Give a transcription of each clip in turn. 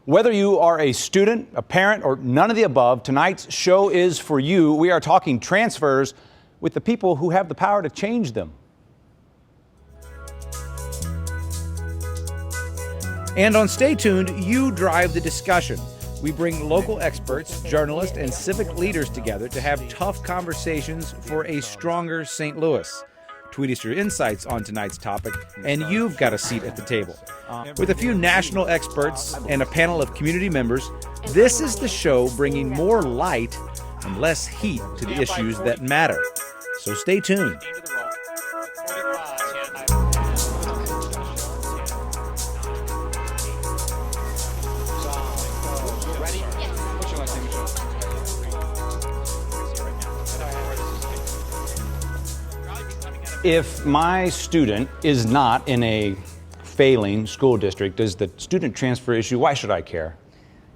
Whether you are a student, a parent, or none of the above, tonight's show is for you. We are talking transfers with the people who have the power to change them. And on Stay Tuned, you drive the discussion. We bring local experts, journalists, and civic leaders together to have tough conversations for a stronger St. Louis. Tweet us your insights on tonight's topic, and you've got a seat at the table. With a few national experts and a panel of community members, this is the show bringing more light and less heat to the issues that matter. So stay tuned. If my student is not in a failing school district, does the student transfer issue, why should I care?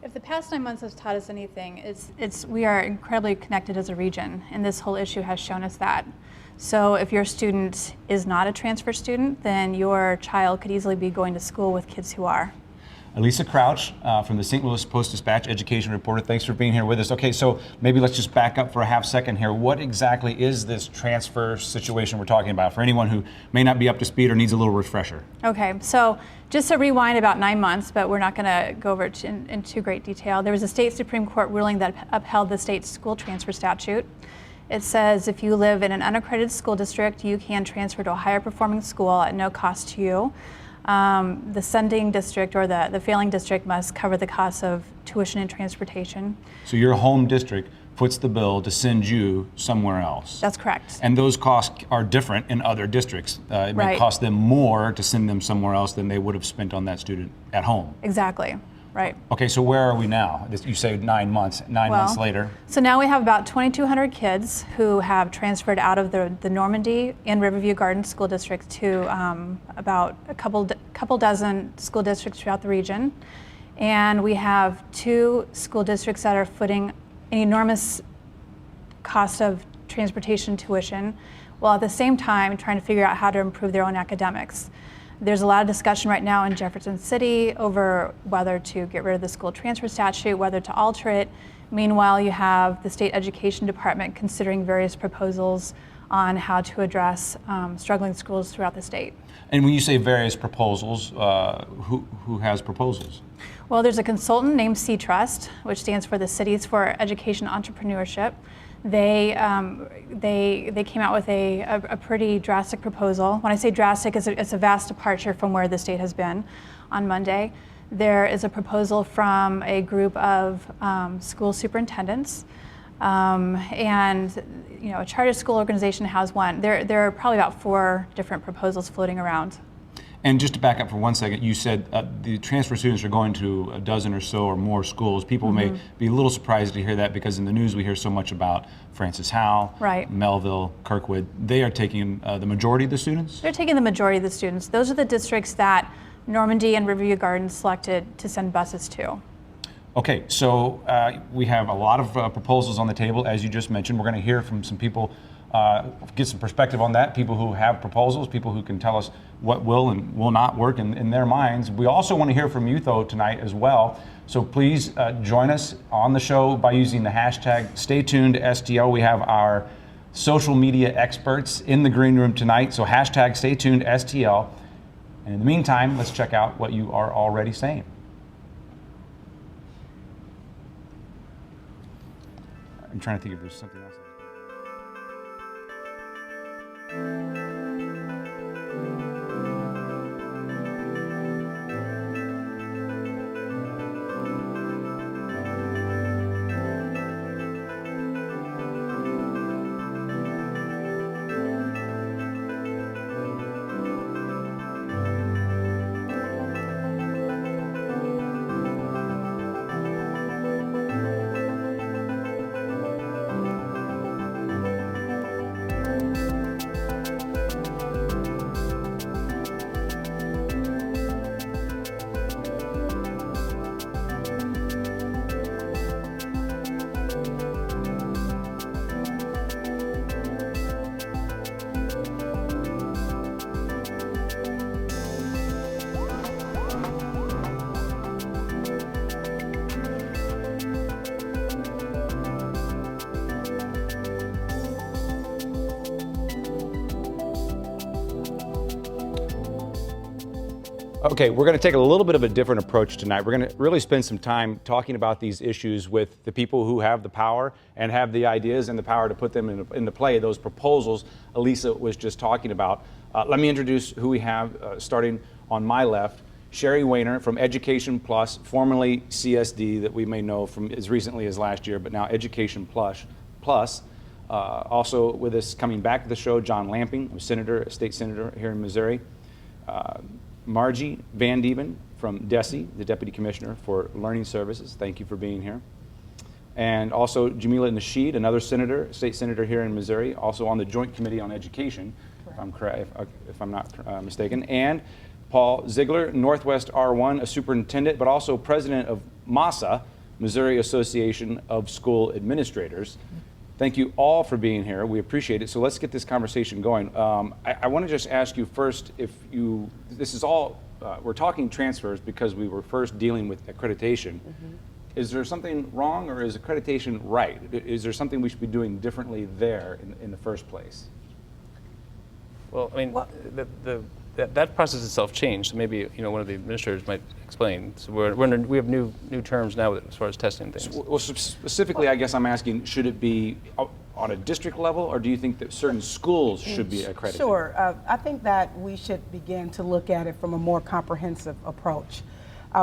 If the past 9 months has taught us anything, we are incredibly connected as a region, and this whole issue has shown us that. So if your student is not a transfer student, then your child could easily be going to school with kids who are. Elisa Crouch from the St. Louis Post-Dispatch, education reporter. Thanks for being here with us. Okay, so maybe let's just back up for a half second here. What exactly is this transfer situation we're talking about for anyone who may not be up to speed or needs a little refresher? Okay, so just to rewind about 9 months, but we're not going to go over it in too great detail. There was a state Supreme Court ruling that upheld the state school transfer statute. It says if you live in an unaccredited school district, you can transfer to a higher performing school at no cost to you. The sending district or the failing district must cover the costs of tuition and transportation. So your home district foots the bill to send you somewhere else. That's correct. And those costs are different in other districts. It may Right. cost them more to send them somewhere else than they would have spent on that student at home. Exactly, right. Okay, so where are we now? You say 9 months, nine months later. So now we have about 2,200 kids who have transferred out of the Normandy and Riverview Gardens school districts to about a couple dozen school districts throughout the region. And we have 2 school districts that are footing an enormous cost of transportation tuition, while at the same time trying to figure out how to improve their own academics. There's a lot of discussion right now in Jefferson City over whether to get rid of the school transfer statute, whether to alter it. Meanwhile, you have the state education department considering various proposals on how to address struggling schools throughout the state. And when you say various proposals, who has proposals? Well, there's a consultant named C-Trust, which stands for the Cities for Education Entrepreneurship. They came out with a pretty drastic proposal. When I say drastic, it's a vast departure from where the state has been. On Monday, there is a proposal from a group of school superintendents, and a charter school organization has one. There are probably about 4 different proposals floating around. And just to back up for 1 second, you said the transfer students are going to a dozen or so or more schools. People may be a little surprised to hear that because in the news we hear so much about Francis Howell, right. Melville, Kirkwood. They are taking the majority of the students? They're taking the majority of the students. Those are the districts that Normandy and Riverview Gardens selected to send buses to. Okay, so we have a lot of proposals on the table, as you just mentioned. We're going to hear from some people, get some perspective on that, people who have proposals, people who can tell us what will and will not work in their minds. We also want to hear from you, though, tonight as well. So please join us on the show by using the hashtag StayTunedSTL. We have our social media experts in the green room tonight, so hashtag StayTunedSTL. And in the meantime, let's check out what you are already saying. I'm trying to think if there's something else. Okay, we're going to take a little bit of a different approach tonight. We're going to really spend some time talking about these issues with the people who have the power and have the ideas and the power to put them into play, those proposals Elisa was just talking about. Let me introduce who we have, starting on my left. Sherry Weiner from Education Plus, formerly CSD, that we may know from as recently as last year, but now Education Plus. Also with us coming back to the show, John Lamping, a state senator here in Missouri. Margie Van Dieven from DESE, the Deputy Commissioner for Learning Services. Thank you for being here. And also Jamila Nasheed, another senator, state senator here in Missouri, also on the Joint Committee on Education, if I'm not mistaken. And Paul Ziegler, Northwest R1, a superintendent, but also president of MASA, Missouri Association of School Administrators. Thank you all for being here. We appreciate it. So let's get this conversation going. I want to just ask you first this is all, we're talking transfers because we were first dealing with accreditation. Mm-hmm. Is there something wrong, or is accreditation right? Is there something we should be doing differently there in the first place? Well, I mean, that process itself changed. So maybe one of the administrators might explain. So we have new terms now as far as testing things. Well, specifically, I guess I'm asking, should it be on a district level, or do you think that certain schools should be accredited? Sure. I think that we should begin to look at it from a more comprehensive approach.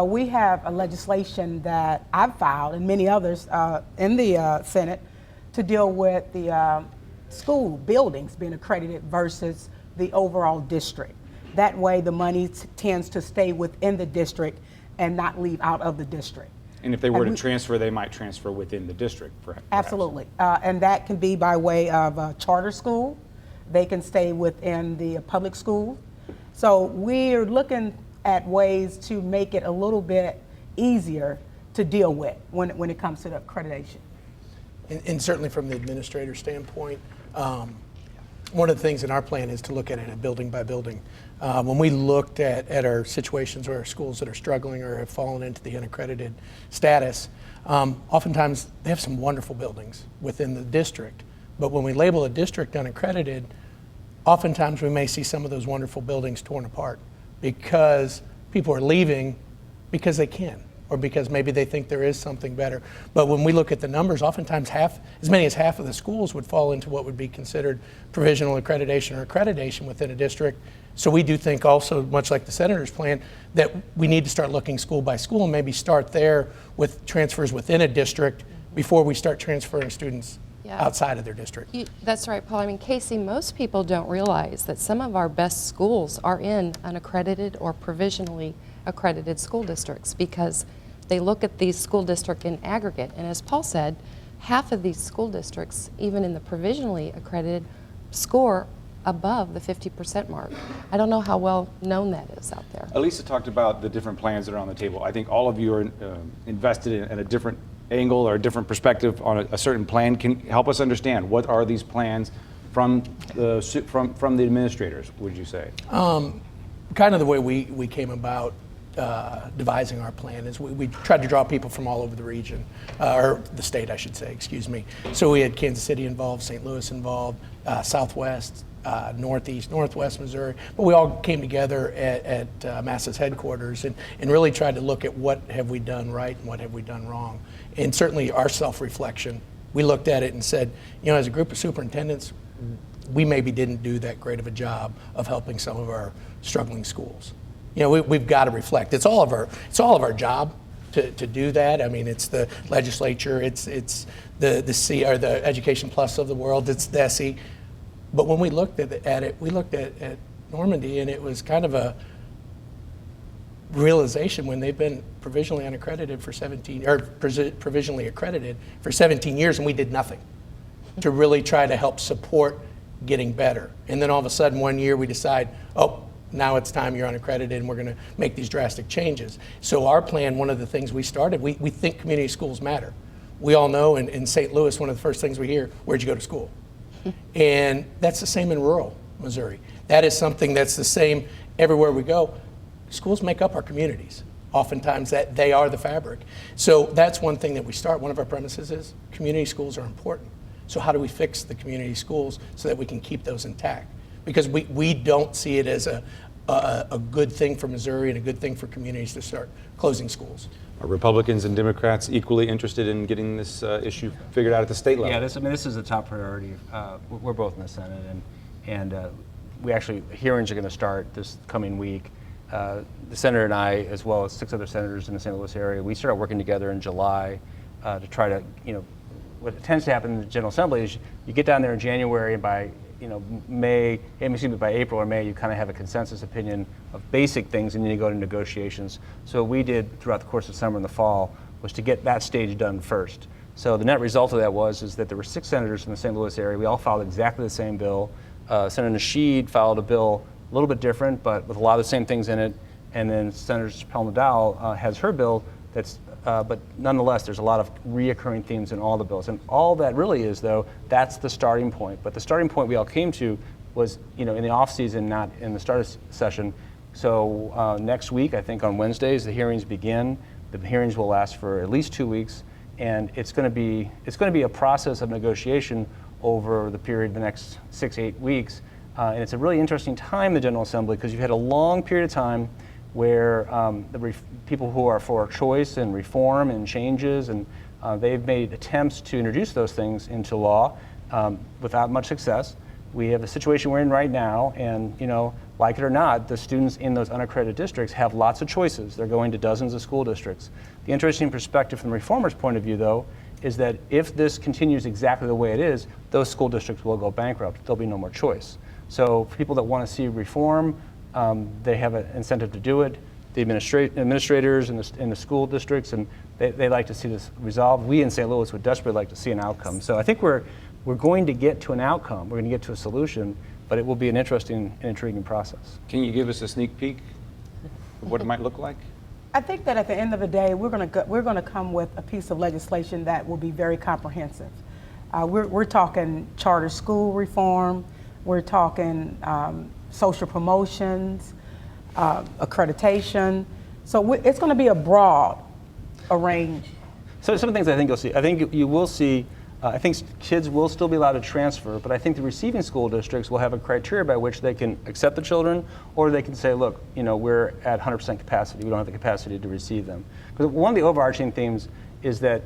We have a legislation that I've filed, and many others in the Senate, to deal with the school buildings being accredited versus the overall district. That way the money tends to stay within the district and not leave out of the district. And if they were to transfer, they might transfer within the district, perhaps. Absolutely. And that can be by way of a charter school. They can stay within the public school. So we're looking at ways to make it a little bit easier to deal with when it comes to the accreditation. And certainly from the administrator standpoint, one of the things in our plan is to look at it building by building. When we looked at our situations where our schools that are struggling or have fallen into the unaccredited status, oftentimes they have some wonderful buildings within the district. But when we label a district unaccredited, oftentimes we may see some of those wonderful buildings torn apart because people are leaving because they can, or because maybe they think there is something better. But when we look at the numbers, oftentimes as many as half of the schools would fall into what would be considered provisional accreditation or accreditation within a district. So we do think also, much like the Senator's plan, that we need to start looking school by school and maybe start there with transfers within a district before we start transferring students outside of their district. That's right, Paul. I mean, Casey, most people don't realize that some of our best schools are in unaccredited or provisionally accredited school districts, because they look at these school districts in aggregate. And as Paul said, half of these school districts, even in the provisionally accredited, score above the 50% mark. I don't know how well known that is out there. Elisa talked about the different plans that are on the table. I think all of you are invested in a different angle or a different perspective on a certain plan. Can help us understand, what are these plans from the administrators, would you say? Kind of the way we came about devising our plan is we tried to draw people from all over the region, or the state, I should say, excuse me. So we had Kansas City involved, St. Louis involved, Southwest, Northeast, Northwest Missouri, but we all came together at MASA's headquarters and really tried to look at what have we done right and what have we done wrong. And certainly our self-reflection, we looked at it and said, as a group of superintendents, we maybe didn't do that great of a job of helping some of our struggling schools. We've got to reflect. It's all of our job to do that. I mean, it's the legislature, it's the Education Plus of the world, it's DESE. But when we looked at it, we looked at Normandy, and it was kind of a realization when they've been provisionally unaccredited for provisionally accredited for 17 years, and we did nothing to really try to help support getting better. And then all of a sudden, one year we decide, now it's time you're unaccredited and we're going to make these drastic changes. So our plan, one of the things we started, we think community schools matter. We all know in St. Louis, one of the first things we hear, where'd you go to school? And that's the same in rural Missouri. That is something that's the same everywhere we go. Schools make up our communities. Oftentimes that they are the fabric. So that's one thing that we start. One of our premises is community schools are important. So how do we fix the community schools so that we can keep those intact? Because we don't see it as a good thing for Missouri and a good thing for communities to start closing schools. Are Republicans and Democrats equally interested in getting this issue figured out at the state level? Yeah, this is a top priority. We're both in the Senate, and we actually, hearings are going to start this coming week. The senator and I, as well as 6 other senators in the St. Louis area, we started working together in July to try to, what tends to happen in the General Assembly is you get down there in January, and by by April or May, you kind of have a consensus opinion of basic things, and then you go to negotiations. So what we did throughout the course of summer and the fall was to get that stage done first. So the net result of that is that there were 6 senators in the St. Louis area. We all filed exactly the same bill. Senator Nasheed filed a bill a little bit different, but with a lot of the same things in it. And then Senator Chappelle Nadal has her bill that's, but nonetheless, there's a lot of reoccurring themes in all the bills. And all that really is, though, that's the starting point. But the starting point we all came to was, in the off season, not in the start session. So next week, I think on Wednesdays, the hearings begin. The hearings will last for at least 2 weeks, and it's going to be a process of negotiation over the period of the next 6-8 weeks. And it's a really interesting time in the General Assembly because you've had a long period of time where people who are for choice and reform and changes, and they've made attempts to introduce those things into law without much success. We have the situation we're in right now, and like it or not, the students in those unaccredited districts have lots of choices. They're going to dozens of school districts. The interesting perspective from the reformers' point of view, though, is that if this continues exactly the way it is, those school districts will go bankrupt. There'll be no more choice. So for people that want to see reform, they have an incentive to do it. The administrators in the school districts, and they like to see this resolved. We in St. Louis would desperately like to see an outcome. So I think we're going to get to an outcome. We're going to get to a solution, but it will be an interesting and intriguing process. Can you give us a sneak peek of what it might look like? I think that at the end of the day, we're going to come with a piece of legislation that will be very comprehensive. We're talking charter school reform. We're talking social promotions, accreditation. So it's going to be a broad range. So some of the things I think you'll see. I think you will see. I think kids will still be allowed to transfer, but I think the receiving school districts will have a criteria by which they can accept the children, or they can say, look, we're at 100% capacity. We don't have the capacity to receive them. Because one of the overarching themes is that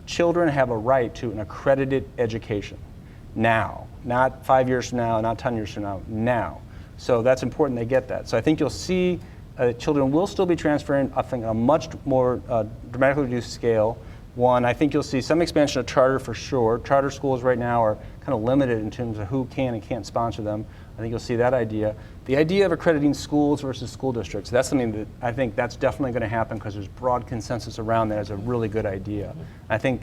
children have a right to an accredited education now, not 5 years from now, not 10 years from now. So that's important they get that. So I think you'll see children will still be transferring, I think, on a much more dramatically reduced scale. One, I think you'll see some expansion of charter for sure. Charter schools right now are kind of limited in terms of who can and can't sponsor them. I think you'll see that idea. The idea of accrediting schools versus school districts, that's something that I think that's definitely going to happen because there's broad consensus around that as a really good idea. I think,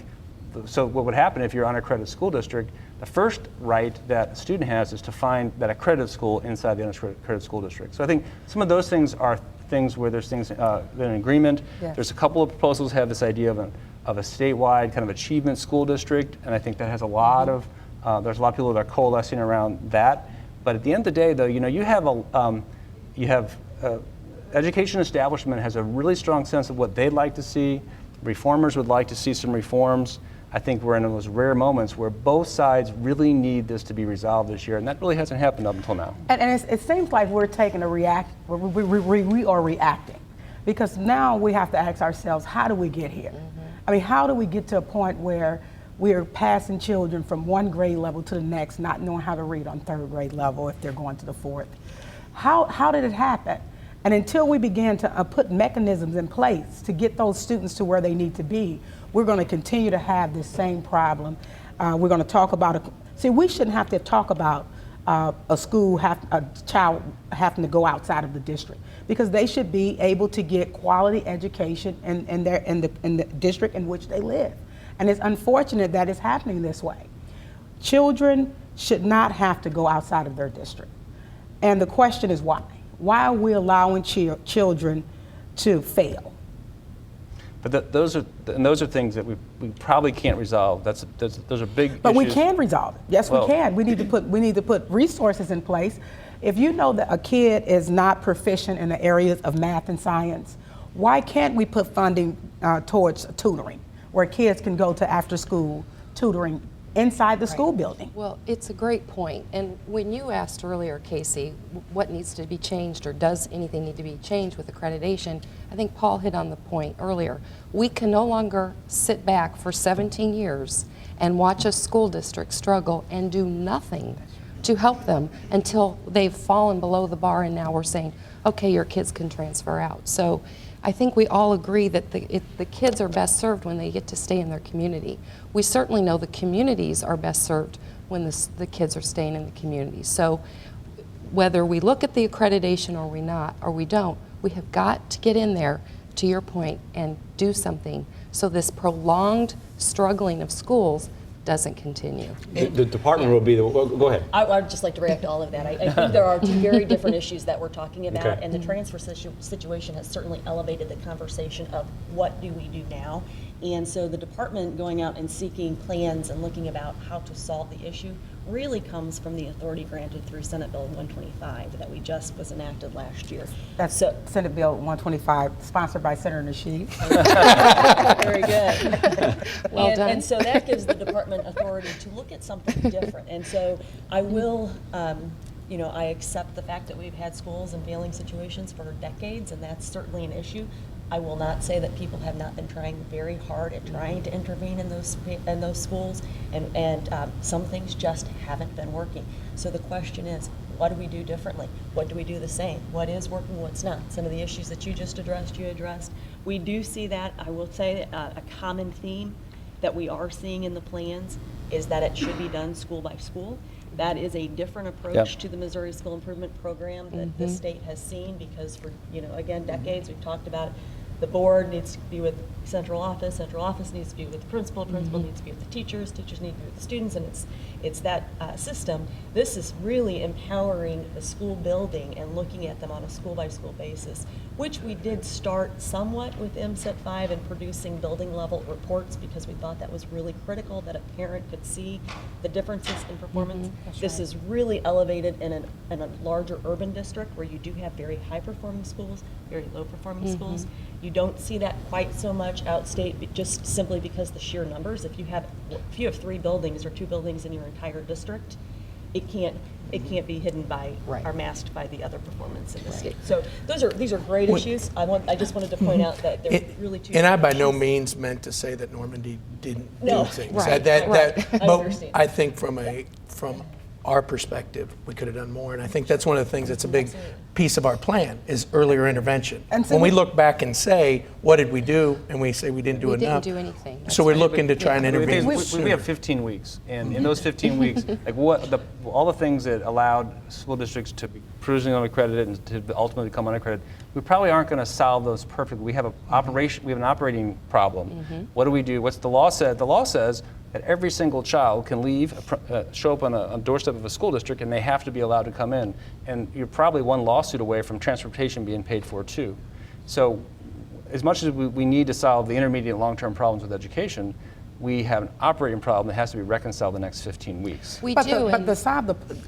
so what would happen if you're an unaccredited school district, the first right that a student has is to find that accredited school inside the unaccredited school district. So I think some of those things are things where there's things that are in agreement. Yes. There's a couple of proposals that have this idea of a statewide kind of achievement school district, and I think that has a lot of, there's a lot of people that are coalescing around that. But at the end of the day, though, you have education establishment has a really strong sense of what they'd like to see. Reformers would like to see some reforms. I think we're in those rare moments where both sides really need this to be resolved this year, and that really hasn't happened up until now. And it seems like we're taking we are reacting, because now we have to ask ourselves, how do we get here? I mean, how do we get to a point where we're passing children from one grade level to the next, not knowing how to read on third grade level if they're going to the fourth? How did it happen? And until we begin to put mechanisms in place to get those students to where they need to be, we're going to continue to have this same problem. We're going to talk about we shouldn't have to talk about a child having to go outside of the district, because they should be able to get quality education in the district in which they live. And it's unfortunate that it's happening this way. Children should not have to go outside of their district. And the question is why? Why are we allowing children to fail? But those are things that we probably can't resolve. Those are big But issues. we can resolve it. Yes, we can. We need to put resources in place. If you know that a kid is not proficient in the areas of math and science, why can't we put funding towards tutoring, where kids can go to after-school tutoring inside the school building. Well, it's a great point. And when you asked earlier, Casey, what needs to be changed or does anything need to be changed with accreditation, I think Paul hit on the point earlier. We can no longer sit back for 17 years and watch a school district struggle and do nothing to help them until they've fallen below the bar, and now we're saying, okay, your kids can transfer out. So I think we all agree that the kids are best served when they get to stay in their community. We certainly know the communities are best served when the kids are staying in the community. So whether we look at the accreditation or we don't, we have got to get in there, to your point, and do something so this prolonged struggling of schools doesn't continue. The department will be the, well, go ahead. I'd just like to react to all of that. I think there are two very different issues that we're talking about, Okay. and the transfer situation has certainly elevated the conversation of what do we do now. And so the department going out and seeking plans and looking about how to solve the issue really comes from the authority granted through Senate Bill 125 that we just was enacted last year. That's Senate Bill 125, sponsored by Senator Nasheed. Very good. Well done. And so that gives the department authority to look at something different. And so I will, I accept the fact that we've had schools in failing situations for decades, and that's certainly an issue. I will not say that people have not been trying very hard at trying to intervene in those schools, and some things just haven't been working. So the question is, what do we do differently? What do we do the same? What is working, what's not? Some of the issues that you just addressed. We do see that. I will say a common theme that we are seeing in the plans is that it should be done school by school. That is a different approach to the Missouri School Improvement Program that the state has seen, because for, again, decades we've talked about it. The board needs to be with central office needs to be with the principal needs to be with the teachers need to be with the students, and it's that system. This is really empowering the school building and looking at them on a school-by-school basis, which we did start somewhat with MSIT 5 and producing building level reports, because we thought that was really critical, that a parent could see the differences in performance. This is really elevated in a larger urban district where you do have very high-performing schools, very low-performing schools. You don't see that quite so much outstate, just simply because the sheer numbers. If you have 3 buildings or 2 buildings in your entire district, it can't be hidden by or masked by the other performance in the state. So these are great issues. I just wanted to point out that they're really two. And I by issues. no means meant to say that Normandy didn't No. do things. Right. I But understand. I think from our perspective, we could have done more. And I think that's one of the things that's a big piece of our plan is earlier intervention. And so when we we- look back and say, what did we do? And we say we didn't do We enough. didn't do anything. So we're looking to try and intervene We sooner. have 15 weeks, and in those 15 weeks, like all the things that allowed school districts to be provisionally accredited and to ultimately become unaccredited, we probably aren't going to solve those perfectly. We have an operating problem. What do we do? What's the law said? The law says that every single child can leave, show up on a doorstep of a school district, and they have to be allowed to come in. And you're probably one lawsuit away from transportation being paid for too. So as much as we need to solve the intermediate and long-term problems with education, we have an operating problem that has to be reconciled in the next 15 weeks. We But do.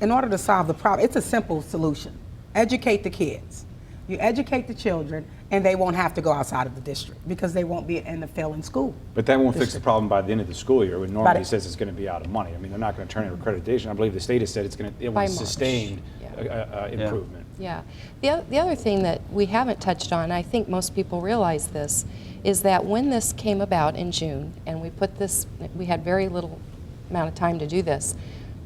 in order to solve the problem, it's a simple solution. Educate the kids. You educate the children, and they won't have to go outside of the district because they won't be in the failing school. But that won't fix the problem by the end of the school year when But Normandy it- says it's going to be out of money. I mean, they're not going to turn in accreditation. I believe the state has said it By will March. sustain Yeah. improvement. Yeah. The other thing that we haven't touched on, I think most people realize this, is that when this came about in June, and we had very little amount of time to do this.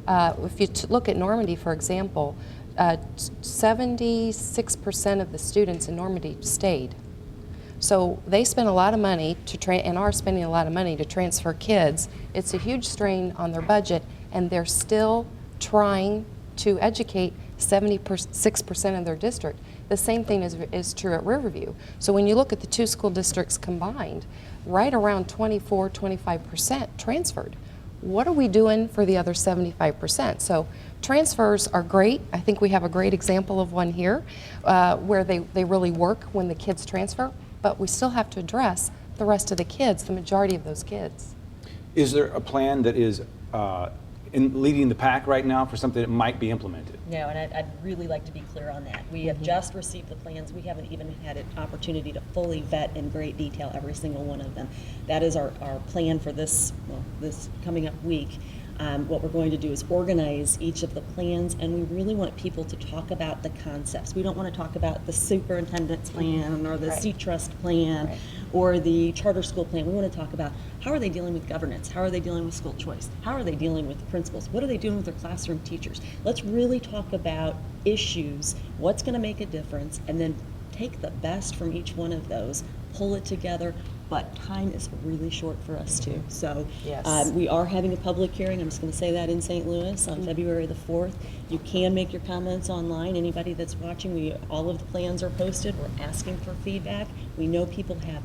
If you look at Normandy, for example, 76% of the students in Normandy stayed. So they spent a lot of money and are spending a lot of money to transfer kids. It's a huge strain on their budget, and they're still trying to educate 76% of their district. The same thing is true at Riverview. So when you look at the 2 school districts combined, right around 24-25% transferred. What are we doing for the other 75%? So transfers are great. I think we have a great example of one here where they really work when the kids transfer, but we still have to address the rest of the kids, the majority of those kids. Is there a plan that is in leading the pack right now for something that might be implemented? No, and I'd really like to be clear on that. We have just received the plans. We haven't even had an opportunity to fully vet in great detail every single one of them. That is our plan for this coming up week. What we're going to do is organize each of the plans, and we really want people to talk about the concepts. We don't want to talk about the superintendent's plan or the C-Trust plan or the charter school plan. We want to talk about how are they dealing with governance? How are they dealing with school choice? How are they dealing with the principals? What are they doing with their classroom teachers? Let's really talk about issues, what's going to make a difference, and then take the best from each one of those, pull it together. But time is really short for us too. So we are having a public hearing, I'm just going to say that, in St. Louis on February the 4th. You can make your comments online. Anybody that's watching, all of the plans are posted. We're asking for feedback. We know people have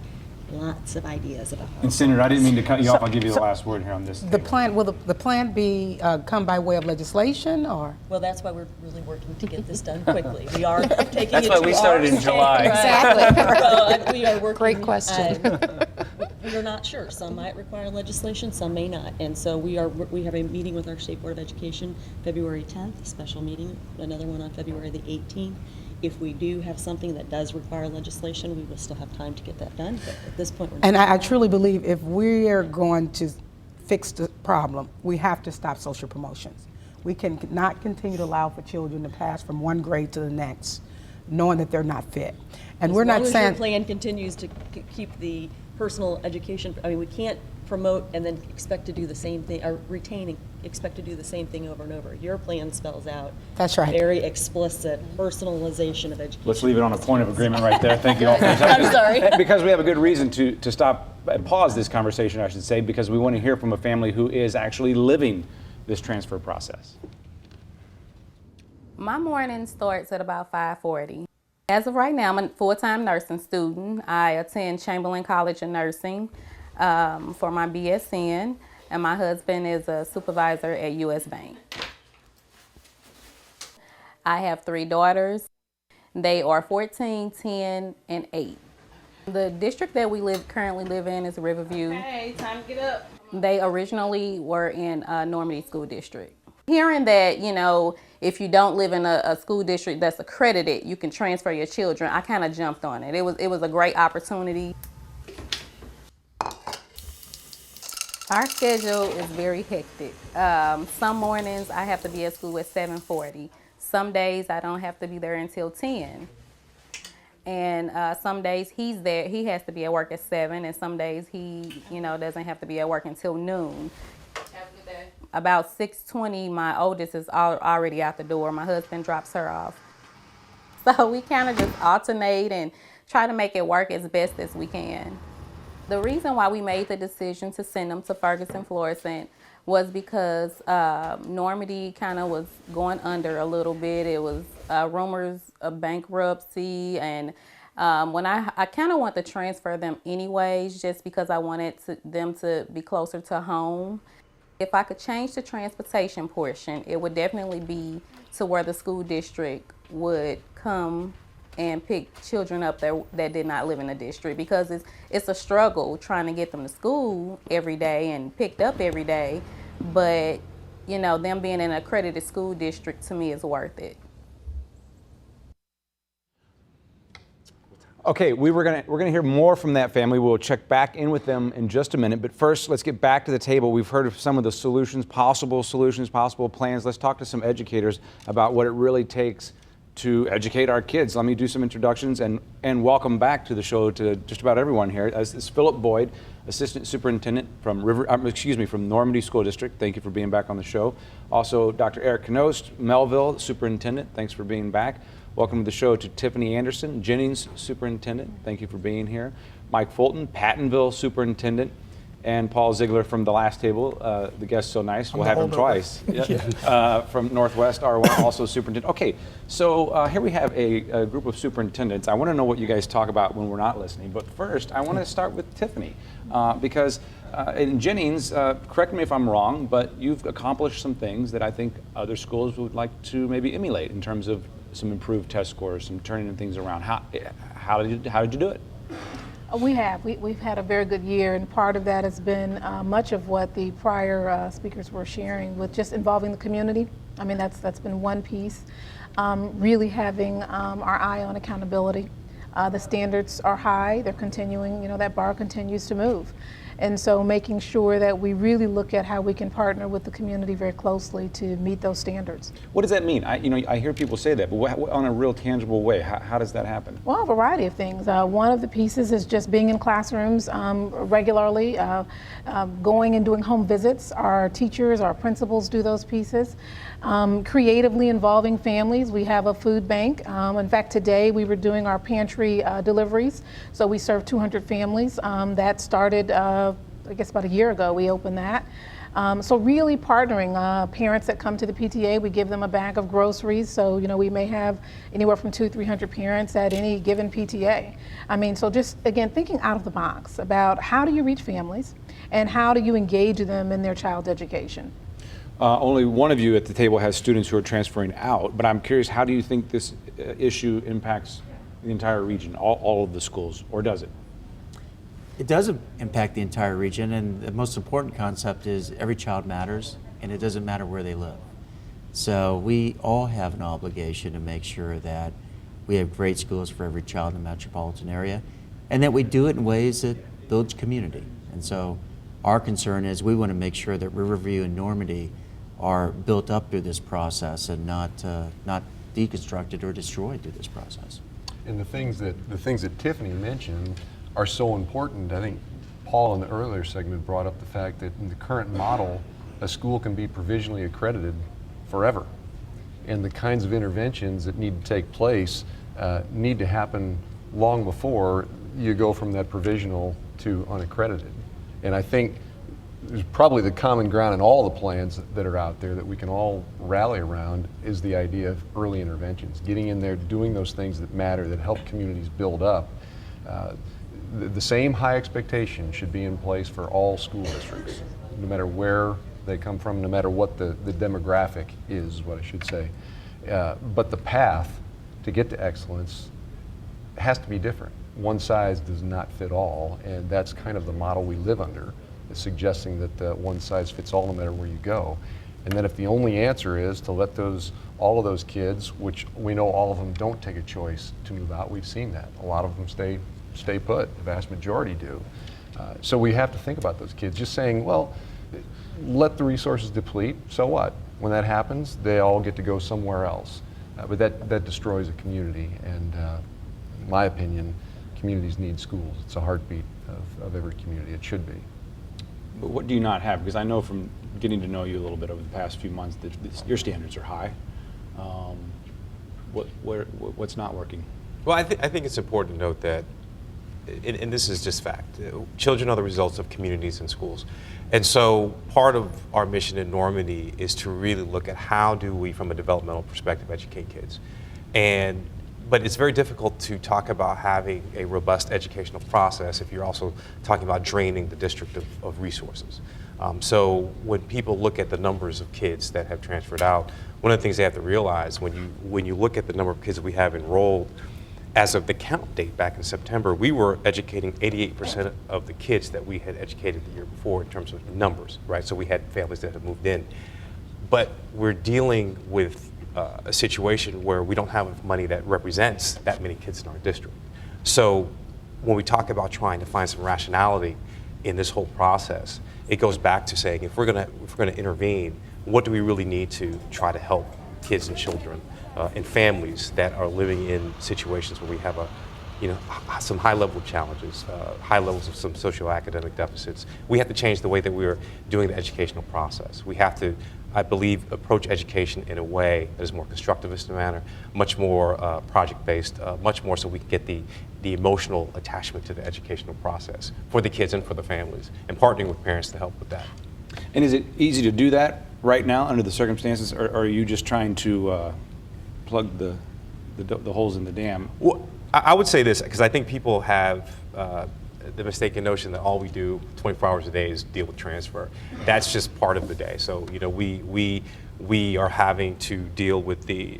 lots of ideas about how. And Senator, I didn't mean to cut you off. I'll give you the last word here on this. The plan, will the plan be come by way of legislation or? Well, that's why we're really working to get this done quickly. We are taking That's it why to we started in our July. state. Exactly. We are working. Great question. We are not sure. Some might require legislation, some may not. And so we have a meeting with our State Board of Education February 10th, a special meeting, another one on February the 18th. If we do have something that does require legislation, we will still have time to get that done. But at this point, we're not. And I truly believe if we are going to fix the problem, we have to stop social promotions. We can not continue to allow for children to pass from one grade to the next, knowing that they're not fit. And we're not As long as your saying, plan continues to keep the personal education, I mean, we can't promote and then expect to do the same thing, or retaining, expect to do the same thing over and over. Your plan spells out. That's right. Very explicit personalization of education. Let's leave it on a point of agreement right there. Thank you all. I'm sorry. Because we have a good reason to stop and pause this conversation, I should say, because we want to hear from a family who is actually living this transfer process. My morning starts at about 5:40. As of right now, I'm a full-time nursing student. I attend Chamberlain College of Nursing for my BSN, and my husband is a supervisor at U.S. Bank. I have 3 daughters. They are 14, 10, and 8. The district that we currently live in is Riverview. Hey, time to get up. They originally were in Normandy School District. Hearing that, you know, if you don't live in a school district that's accredited, you can transfer your children, I kind of jumped on it. It was a great opportunity. Our schedule is very hectic. Some mornings I have to be at school at 7:40. Some days I don't have to be there until 10. And some days he's there, he has to be at work at 7, and some days he, doesn't have to be at work until noon. About 6:20, my oldest is already out the door. My husband drops her off. So we kind of just alternate and try to make it work as best as we can. The reason why we made the decision to send them to Ferguson Florissant was because Normandy kind of was going under a little bit. It was rumors of bankruptcy, and when I kind of want to transfer them anyways, just because I wanted them to be closer to home. If I could change the transportation portion, it would definitely be to where the school district would come and pick children up that did not live in the district, because it's a struggle trying to get them to school every day and picked up every day. But, them being in an accredited school district to me is worth it. Okay, we're gonna hear more from that family. We'll check back in with them in just a minute. But first, let's get back to the table. We've heard of some of the solutions, possible plans. Let's talk to some educators about what it really takes to educate our kids. Let me do some introductions and welcome back to the show to just about everyone here. This is Philip Boyd, Assistant Superintendent from from Normandy School District. Thank you for being back on the show. Also, Dr. Eric Knost, Melville Superintendent. Thanks for being back. Welcome to the show to Tiffany Anderson, Jennings Superintendent. Thank you for being here. Mike Fulton, Pattonville Superintendent, and Paul Ziegler from the last table. The guest's so nice, we'll have him twice. From Northwest R1, also Superintendent. Okay, so here we have a group of superintendents. I want to know what you guys talk about when we're not listening, but first I want to start with Tiffany, because in Jennings, correct me if I'm wrong, but you've accomplished some things that I think other schools would like to maybe emulate in terms of some improved test scores, some turning things around. How did you do it? We have. We've had a very good year, and part of that has been much of what the prior speakers were sharing with just involving the community. I mean, that's been one piece. Really having our eye on accountability. The standards are high. They're continuing, that bar continues to move. And so making sure that we really look at how we can partner with the community very closely to meet those standards. What does that mean? I hear people say that, but on a real tangible way, how does that happen? Well, a variety of things. One of the pieces is just being in classrooms regularly, going and doing home visits. Our teachers, our principals do those pieces. Creatively involving families. We have a food bank. In fact, today we were doing our pantry deliveries. So we serve 200 families. That started, I guess about a year ago, we opened that. So really partnering, parents that come to the PTA, we give them a bag of groceries. So, we may have anywhere from 200-300 parents at any given PTA. I mean, so just, again, thinking out of the box about how do you reach families and how do you engage them in their child's education. Only one of you at the table has students who are transferring out, but I'm curious, how do you think this issue impacts the entire region, all of the schools, or does it? It does impact the entire region, and the most important concept is every child matters, and it doesn't matter where they live. So we all have an obligation to make sure that we have great schools for every child in the metropolitan area, and that we do it in ways that builds community. And so our concern is we want to make sure that Riverview and Normandy are built up through this process and not deconstructed or destroyed through this process. And the things that Tiffany mentioned are so important. I think Paul in the earlier segment brought up the fact that in the current model, a school can be provisionally accredited forever. And the kinds of interventions that need to take place need to happen long before you go from that provisional to unaccredited. And I think there's probably the common ground in all the plans that are out there that we can all rally around is the idea of early interventions, getting in there, doing those things that matter, that help communities build up. The same high expectation should be in place for all school districts, no matter where they come from, no matter what the demographic is what I should say. But the path to get to excellence has to be different. One size does not fit all, and that's kind of the model we live under, is suggesting that one size fits all no matter where you go. And then if the only answer is to let all of those kids, which we know all of them don't take a choice to move out, we've seen that. A lot of them stay put, the vast majority do. So we have to think about those kids. Just saying, well, let the resources deplete, so what? When that happens, they all get to go somewhere else. But that destroys a community, and in my opinion, communities need schools. It's a heartbeat of every community. It should be. But what do you not have? Because I know from getting to know you a little bit over the past few months that your standards are high. What's not working? Well, I think it's important to note that, and this is just fact, children are the results of communities and schools. And so part of our mission in Normandy is to really look at how do we, from a developmental perspective, educate kids. But it's very difficult to talk about having a robust educational process if you're also talking about draining the district of resources. So when people look at the numbers of kids that have transferred out, one of the things they have to realize when you look at the number of kids that we have enrolled, as of the count date back in September, we were educating 88% of the kids that we had educated the year before in terms of numbers, right? So we had families that had moved in. But we're dealing with a situation where we don't have enough money that represents that many kids in our district. So when we talk about trying to find some rationality in this whole process, it goes back to saying if we're gonna intervene, what do we really need to try to help kids and children and families that are living in situations where we have some high-level challenges, high levels of some socioacademic deficits. We have to change the way that we're doing the educational process. We have to, I believe, approach education in a way that is more constructivist in a manner, much more project-based, much more so we can get the emotional attachment to the educational process for the kids and for the families, and partnering with parents to help with that. And is it easy to do that right now under the circumstances, or are you just trying to plug the holes in the dam? Well, I would say this, because I think people have the mistaken notion that all we do 24 hours a day is deal with transfer. That's just part of the day. So we are having to deal with the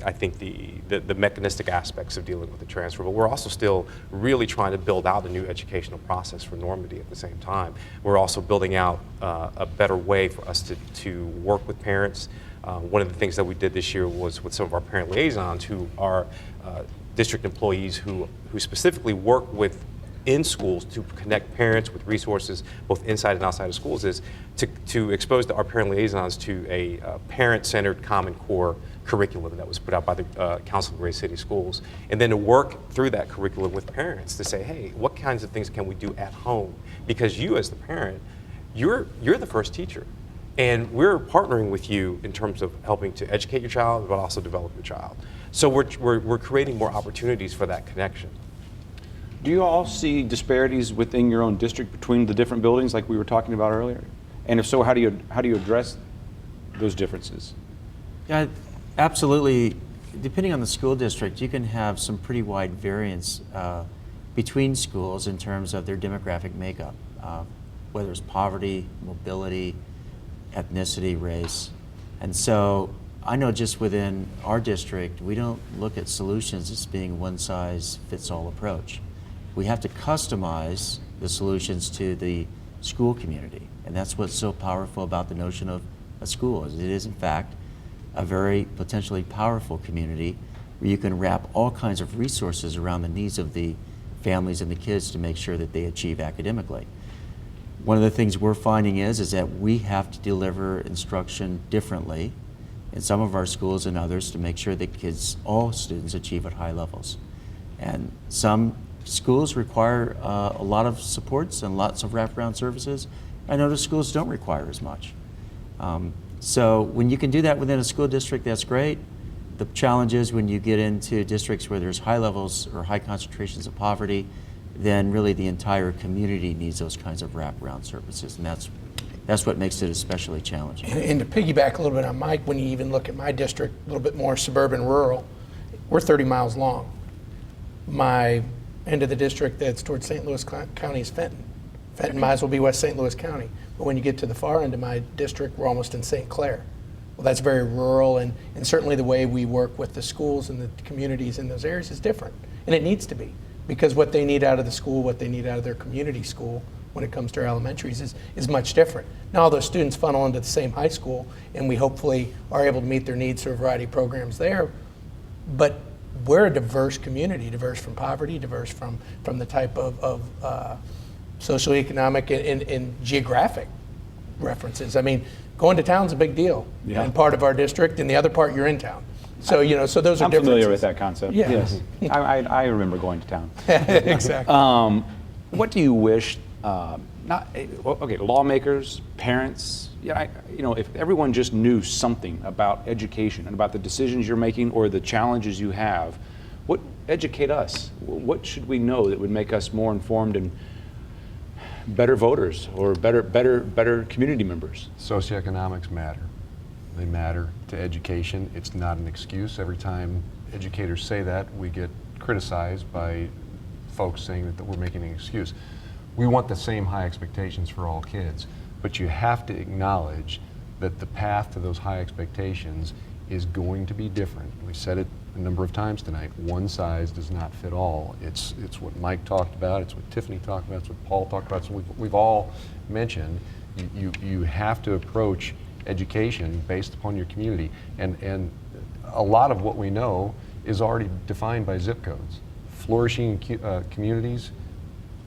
mechanistic aspects of dealing with the transfer, but we're also still really trying to build out a new educational process for Normandy at the same time. We're also building out a better way for us to work with parents. One of the things that we did this year was with some of our parent liaisons who are district employees who specifically work with in schools to connect parents with resources both inside and outside of schools is to expose our parent liaisons to a parent-centered Common Core curriculum that was put out by the Council of Gray City Schools, and then to work through that curriculum with parents to say, hey, what kinds of things can we do at home? Because you as the parent, you're the first teacher. And we're partnering with you in terms of helping to educate your child, but also develop your child. So we're creating more opportunities for that connection. Do you all see disparities within your own district between the different buildings like we were talking about earlier? And if so, how do you address those differences? Yeah, absolutely. Depending on the school district, you can have some pretty wide variance between schools in terms of their demographic makeup, whether it's poverty, mobility, ethnicity, race. And so I know just within our district, we don't look at solutions as being one-size-fits-all approach. We have to customize the solutions to the school community. And that's what's so powerful about the notion of a school, is it is in fact a very potentially powerful community where you can wrap all kinds of resources around the needs of the families and the kids to make sure that they achieve academically. One of the things we're finding is that we have to deliver instruction differently in some of our schools and others to make sure that kids, all students, achieve at high levels. And some schools require a lot of supports and lots of wraparound services, and other schools don't require as much. So when you can do that within a school district, that's great. The challenge is when you get into districts where there's high levels or high concentrations of poverty, then really the entire community needs those kinds of wraparound services, and that's what makes it especially challenging. And to piggyback a little bit on Mike, when you even look at my district, a little bit more suburban rural, we're 30 miles long. My end of the district that's towards St. Louis County is Fenton. Fenton might as well be West St. Louis County. But when you get to the far end of my district, we're almost in St. Clair. Well, that's very rural, and certainly the way we work with the schools and the communities in those areas is different. And it needs to be, because what they need out of the school, what they need out of their community school when it comes to our elementaries is much different. Now all those students funnel into the same high school, and we hopefully are able to meet their needs through a variety of programs there. But we're a diverse community, diverse from poverty, diverse from the type of socioeconomic and geographic references. I mean, going to town's a big deal in part of our district, and the other part you're in town. So, you know, so those are differences. I'm familiar with that concept. Yeah. Yes. I remember going to town. Exactly. What do you wish, lawmakers, parents, if everyone just knew something about education and about the decisions you're making or the challenges you have, educate us. What should we know that would make us more informed and better voters or better community members? Socioeconomics matter. They matter to education. It's not an excuse. Every time educators say that, we get criticized by folks saying that we're making an excuse. We want the same high expectations for all kids, but you have to acknowledge that the path to those high expectations is going to be different. We said it a number of times tonight. One size does not fit all. It's what Mike talked about, it's what Tiffany talked about, it's what Paul talked about, so we've all mentioned. You have to approach education based upon your community, and a lot of what we know is already defined by zip codes. Flourishing communities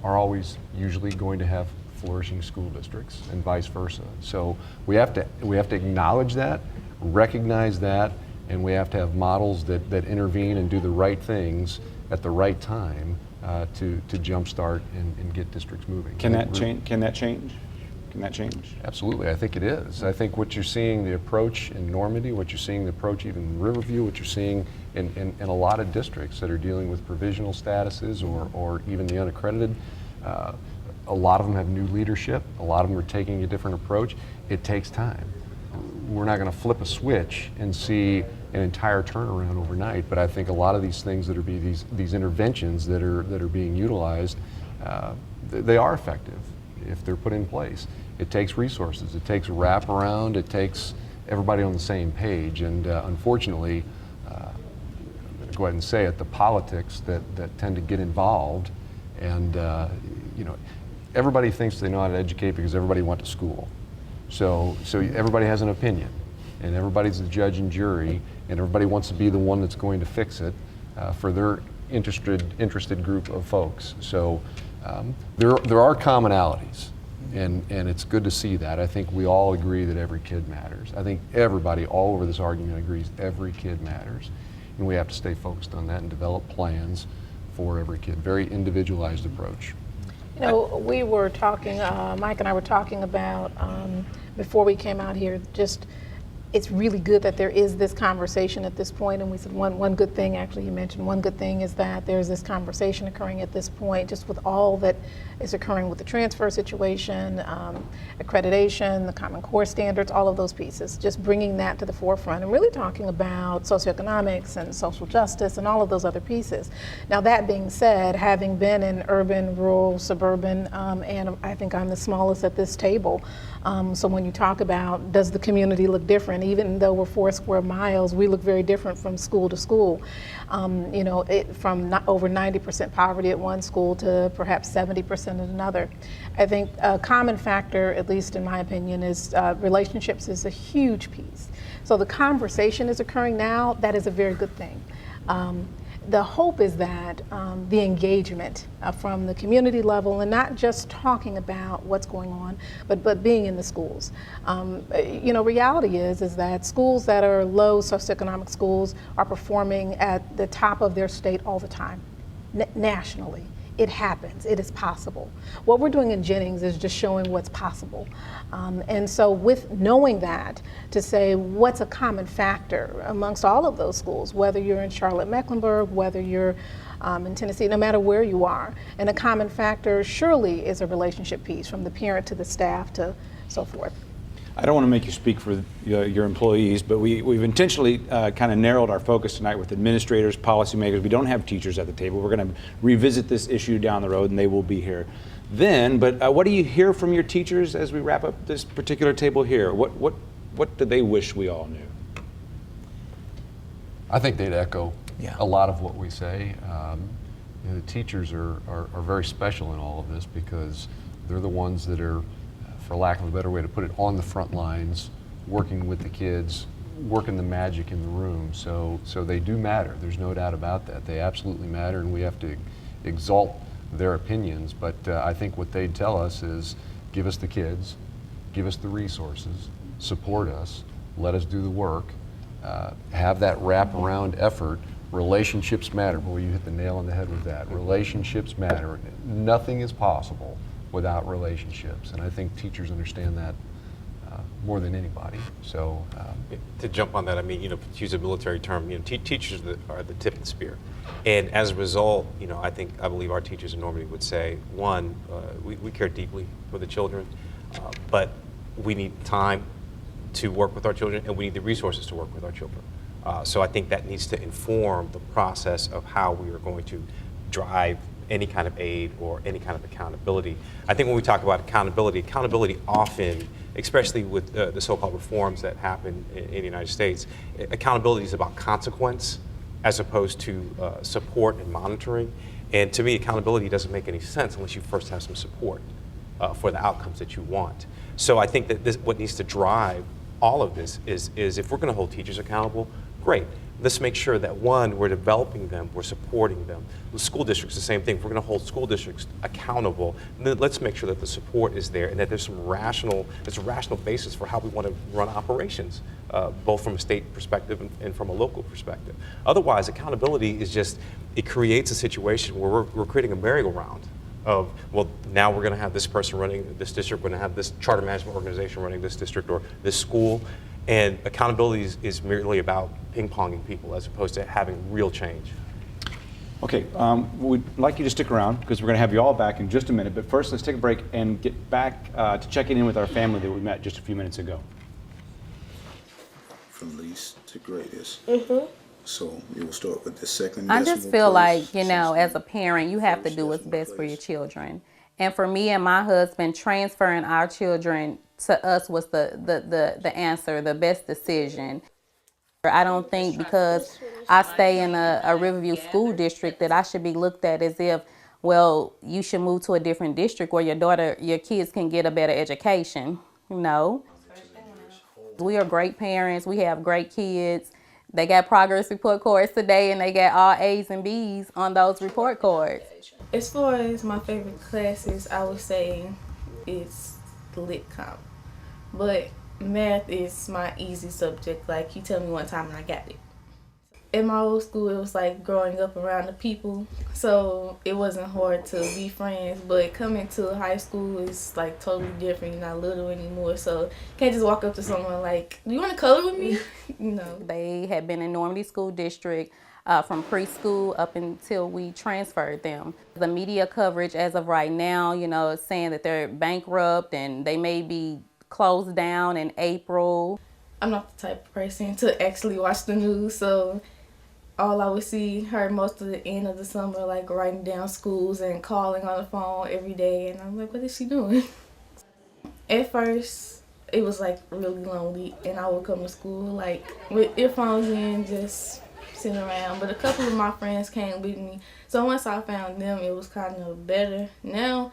are always usually going to have flourishing school districts and vice versa. So we have to acknowledge that, recognize that, and we have to have models that intervene and do the right things at the right time to jumpstart and get districts moving. Can that change? Can that change? Can that change? Absolutely, I think it is. I think what you're seeing, the approach in Normandy, what you're seeing, the approach even in Riverview, what you're seeing in a lot of districts that are dealing with provisional statuses or even the unaccredited, a lot of them have new leadership, a lot of them are taking a different approach. It takes time. We're not going to flip a switch and see an entire turnaround overnight, but I think a lot of these things that are these interventions that are being utilized, they are effective if they're put in place. It takes resources, it takes wraparound, it takes everybody on the same page, and unfortunately, I'm going to go ahead and say it, the politics that tend to get involved, and everybody thinks they know how to educate because everybody went to school. So everybody has an opinion, and everybody's the judge and jury, and everybody wants to be the one that's going to fix it for their interested group of folks. So there are commonalities, and it's good to see that. I think we all agree that every kid matters. I think everybody all over this argument agrees every kid matters, and we have to stay focused on that and develop plans for every kid. Very individualized approach. You know, we were talking, Mike and I were talking about, before we came out here, just it's really good that there is this conversation at this point. And we said one good thing, actually, he mentioned one good thing is that there's this conversation occurring at this point, just with all that is occurring with the transfer situation, accreditation, the Common Core standards, all of those pieces, just bringing that to the forefront and really talking about socioeconomics and social justice and all of those other pieces. Now, that being said, having been in urban, rural, suburban, and I think I'm the smallest at this table, so when you talk about does the community look different, even though we're 4 square miles, we look very different from school to school. You know, from over 90% poverty at one school to perhaps 70% at another. I think a common factor, at least in my opinion, is relationships is a huge piece. So the conversation is occurring now. That is a very good thing. The hope is that the engagement from the community level, and not just talking about what's going on, but being in the schools. You know, reality is that schools that are low socioeconomic schools are performing at the top of their state all the time, nationally. It happens, it is possible. What we're doing in Jennings is just showing what's possible. And so with knowing that, to say what's a common factor amongst all of those schools, whether you're in Charlotte-Mecklenburg, whether you're in Tennessee, no matter where you are, and a common factor surely is a relationship piece from the parent to the staff to so forth. I don't want to make you speak for your employees, but we've intentionally kind of narrowed our focus tonight with administrators, policymakers. We don't have teachers at the table. We're going to revisit this issue down the road, and they will be here then. But what do you hear from your teachers as we wrap up this particular table here? What do they wish we all knew? I think they'd echo a lot of what we say. You know, the teachers are very special in all of this because they're the ones that are, for lack of a better way to put it, on the front lines, working with the kids, working the magic in the room. So they do matter. There's no doubt about that. They absolutely matter, and we have to exalt their opinions. But I think what they'd tell us is, give us the kids, give us the resources, support us, let us do the work, have that wraparound effort. Relationships matter. Boy, you hit the nail on the head with that. Relationships matter. Nothing is possible without relationships, and I think teachers understand that more than anybody. So to jump on that, I mean, you know, to use a military term, you know, teachers are the tip of the spear, and as a result, you know, I believe our teachers in Normandy would say, one, we care deeply for the children, but we need time to work with our children, and we need the resources to work with our children. So I think that needs to inform the process of how we are going to drive any kind of aid or any kind of accountability. I think when we talk about accountability often, especially with the so-called reforms that happen in the United States, accountability is about consequence as opposed to support and monitoring. And to me, accountability doesn't make any sense unless you first have some support for the outcomes that you want. So I think that what needs to drive all of this is if we're going to hold teachers accountable, great. Let's make sure that, one, we're developing them, we're supporting them. The school districts, the same thing. If we're going to hold school districts accountable, then let's make sure that the support is there and that there's a rational basis for how we want to run operations, both from a state perspective and from a local perspective. Otherwise, accountability is just, it creates a situation where we're creating a merry-go-round of, well, now we're going to have this person running this district, we're going to have this charter management organization running this district or this school. And accountability is merely about ping-ponging people as opposed to having real change. Okay, we'd like you to stick around because we're going to have you all back in just a minute. But first, let's take a break and get back to checking in with our family that we met just a few minutes ago. From least to greatest. So you will start with the second. I just feel like, you know, as a parent, you have to do what's best for your children. And for me and my husband, transferring our children to us was the answer, the best decision. I don't think because I stay in a Riverview school district that I should be looked at as if, well, you should move to a different district where your kids can get a better education. No. We are great parents. We have great kids. They got progress report cards today, and they got all A's and B's on those report cards. As far as my favorite classes, I would say it's lit comp. But math is my easy subject. Like, you tell me one time and I got it. In my old school, it was like growing up around the people, so it wasn't hard to be friends. But coming to high school is like totally different. You're not little anymore, so you can't just walk up to someone like, "Do you want to color with me?" They had been in Normandy School District from preschool up until we transferred them. The media coverage as of right now, is saying that they're bankrupt and they may be closed down in April. I'm not the type of person to actually watch the news, so all I would see her most of the end of the summer, like writing down schools and calling on the phone every day, and I'm like, what is she doing? At first, it was like really lonely, and I would come to school like with earphones in, just sitting around. But a couple of my friends came with me, so once I found them, it was kind of better. Now,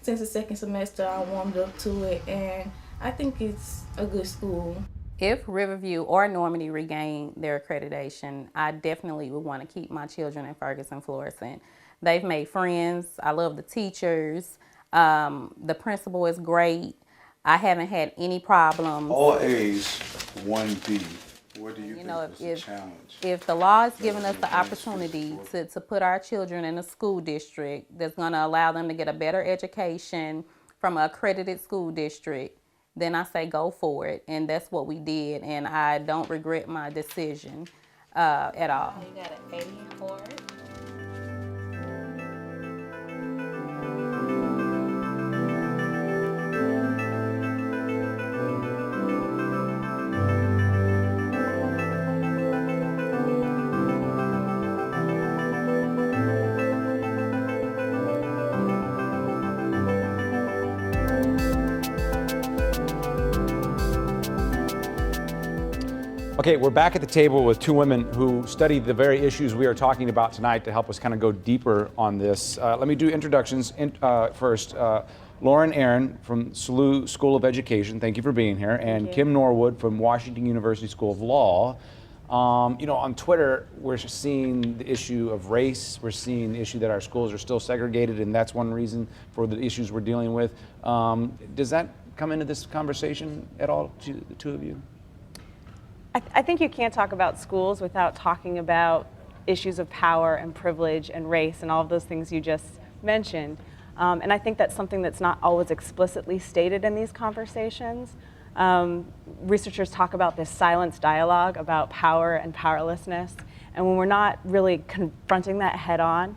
since the second semester, I warmed up to it, and I think it's a good school. If Riverview or Normandy regain their accreditation, I definitely would want to keep my children in Ferguson Florissant. They've made friends. I love the teachers. The principal is great. I haven't had any problems. All A's, 1 B. What do you think is the challenge? If the law is giving us the opportunity to put our children in a school district that's going to allow them to get a better education from an accredited school district, then I say go for it. And that's what we did. And I don't regret my decision at all. You got an A for it. Okay, we're back at the table with two women who studied the very issues we are talking about tonight to help us kind of go deeper on this. Let me do introductions first. Lauren Aaron from SLU School of Education, thank you for being here, and Kim Norwood from Washington University School of Law. On Twitter, we're seeing the issue of race. We're seeing the issue that our schools are still segregated, and that's one reason for the issues we're dealing with. Does that come into this conversation at all, to the two of you? I think you can't talk about schools without talking about issues of power and privilege and race and all of those things you just mentioned. And I think that's something that's not always explicitly stated in these conversations. Researchers talk about this silence dialogue about power and powerlessness. And when we're not really confronting that head on,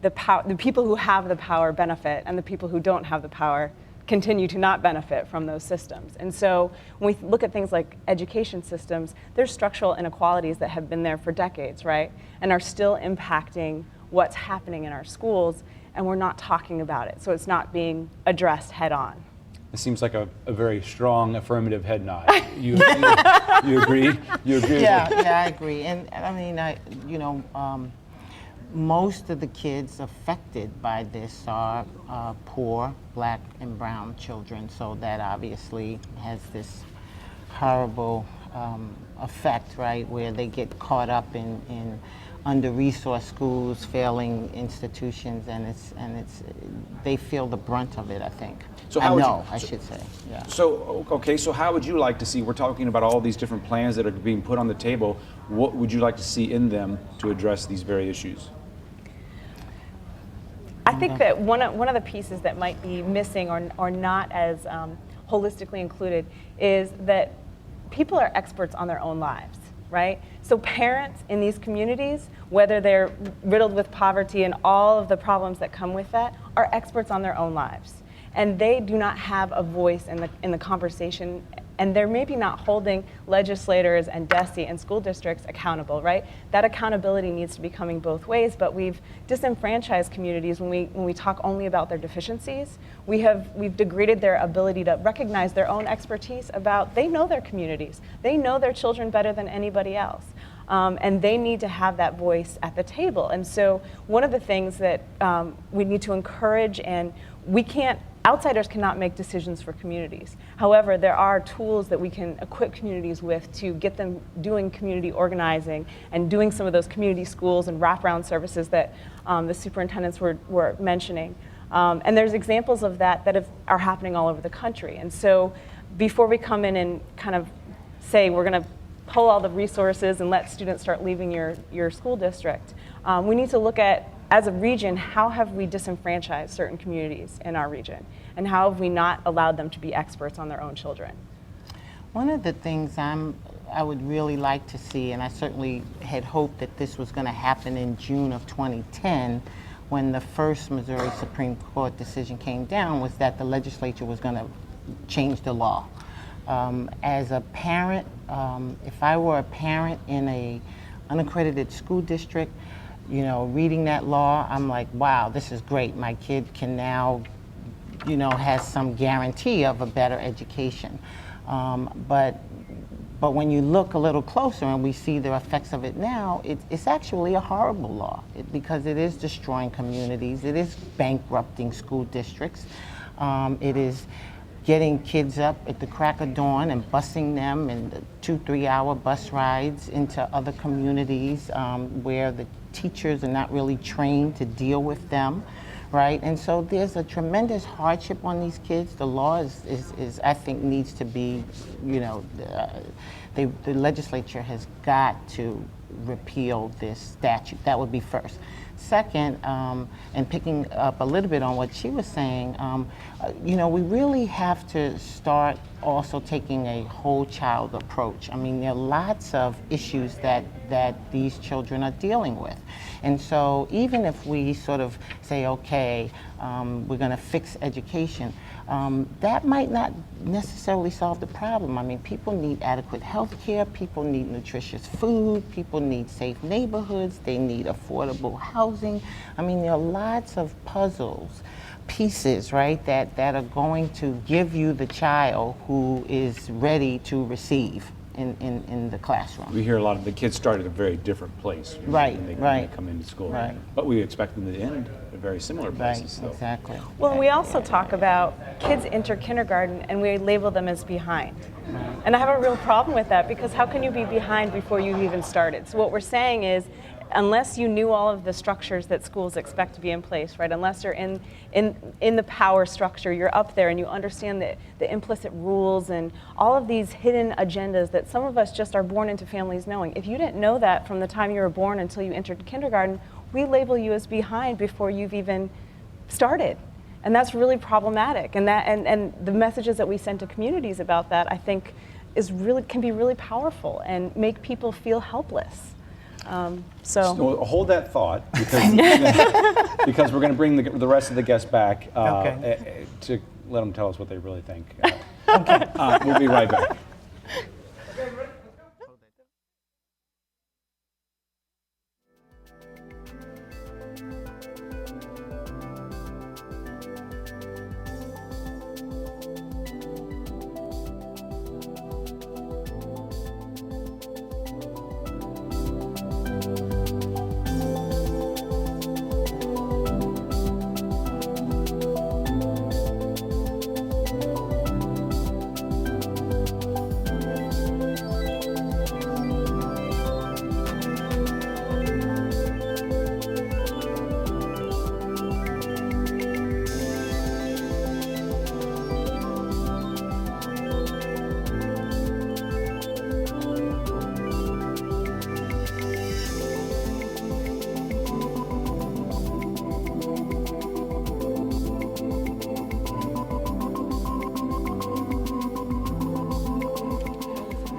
the people who have the power benefit, and the people who don't have the power continue to not benefit from those systems. And so when we look at things like education systems, there's structural inequalities that have been there for decades, right? And are still impacting what's happening in our schools, and we're not talking about it. So it's not being addressed head on. It seems like a very strong affirmative head nod. You agree? You agree? Yeah, I agree. And I mean, most of the kids affected by this are poor Black and brown children, so that obviously has this horrible effect, right, where they get caught up in under-resourced schools, failing institutions, and they feel the brunt of it, I think. So I should say, yeah. So, okay, so how would you like to see, we're talking about all these different plans that are being put on the table, what would you like to see in them to address these very issues? I think that one of the pieces that might be missing or not as holistically included is that people are experts on their own lives, right? So parents in these communities, whether they're riddled with poverty and all of the problems that come with that, are experts on their own lives. And they do not have a voice in the conversation, and they're maybe not holding legislators and DESE and school districts accountable, right? That accountability needs to be coming both ways, but we've disenfranchised communities when we talk only about their deficiencies. We've degraded their ability to recognize their own expertise about, they know their communities. They know their children better than anybody else. And they need to have that voice at the table. And so one of the things that we need to encourage and outsiders cannot make decisions for communities. However, there are tools that we can equip communities with to get them doing community organizing and doing some of those community schools and wraparound services that the superintendents were mentioning. And there's examples of that are happening all over the country. And so before we come in and kind of say we're going to pull all the resources and let students start leaving your school district, we need to look at, as a region, how have we disenfranchised certain communities in our region? And how have we not allowed them to be experts on their own children? One of the things I would really like to see, and I certainly had hoped that this was going to happen in June of 2010, when the first Missouri Supreme Court decision came down, was that the legislature was going to change the law. As a parent, if I were a parent in a unaccredited school district, you know, reading that law, I'm like, wow, this is great. My kid can now, you know, has some guarantee of a better education. But when you look a little closer and we see the effects of it now, it's actually a horrible law because it is destroying communities. It is bankrupting school districts. It is getting kids up at the crack of dawn and busing them in 2-3 hour bus rides into other communities where the teachers are not really trained to deal with them, right? And so there's a tremendous hardship on these kids. The law is I think, needs to be, you know, the legislature has got to repeal this statute. That would be first. Second, and picking up a little bit on what she was saying, you know, we really have to start also taking a whole child approach. I mean, there are lots of issues that these children are dealing with. And so even if we sort of say, okay, we're going to fix education, that might not necessarily solve the problem. I mean, people need adequate health care, people need nutritious food, people need safe neighborhoods, they need affordable housing. I mean, there are lots of puzzles, pieces, right, that are going to give you the child who is ready to receive in the classroom. We hear a lot of the kids start at a very different place when they come into school. Right. But we expect them to end at very similar places. Right, exactly. Well, we also talk about kids enter kindergarten and we label them as behind. And I have a real problem with that because how can you be behind before you've even started? So what we're saying is, unless you knew all of the structures that schools expect to be in place, right? Unless you're in the power structure, you're up there and you understand the implicit rules and all of these hidden agendas that some of us just are born into families knowing. If you didn't know that from the time you were born until you entered kindergarten, we label you as behind before you've even started. And that's really problematic. And the messages that we send to communities about that, I think, can be really powerful and make people feel helpless. So hold that thought because we're going to bring the rest of the guests back to let them tell us what they really think. We'll be right back.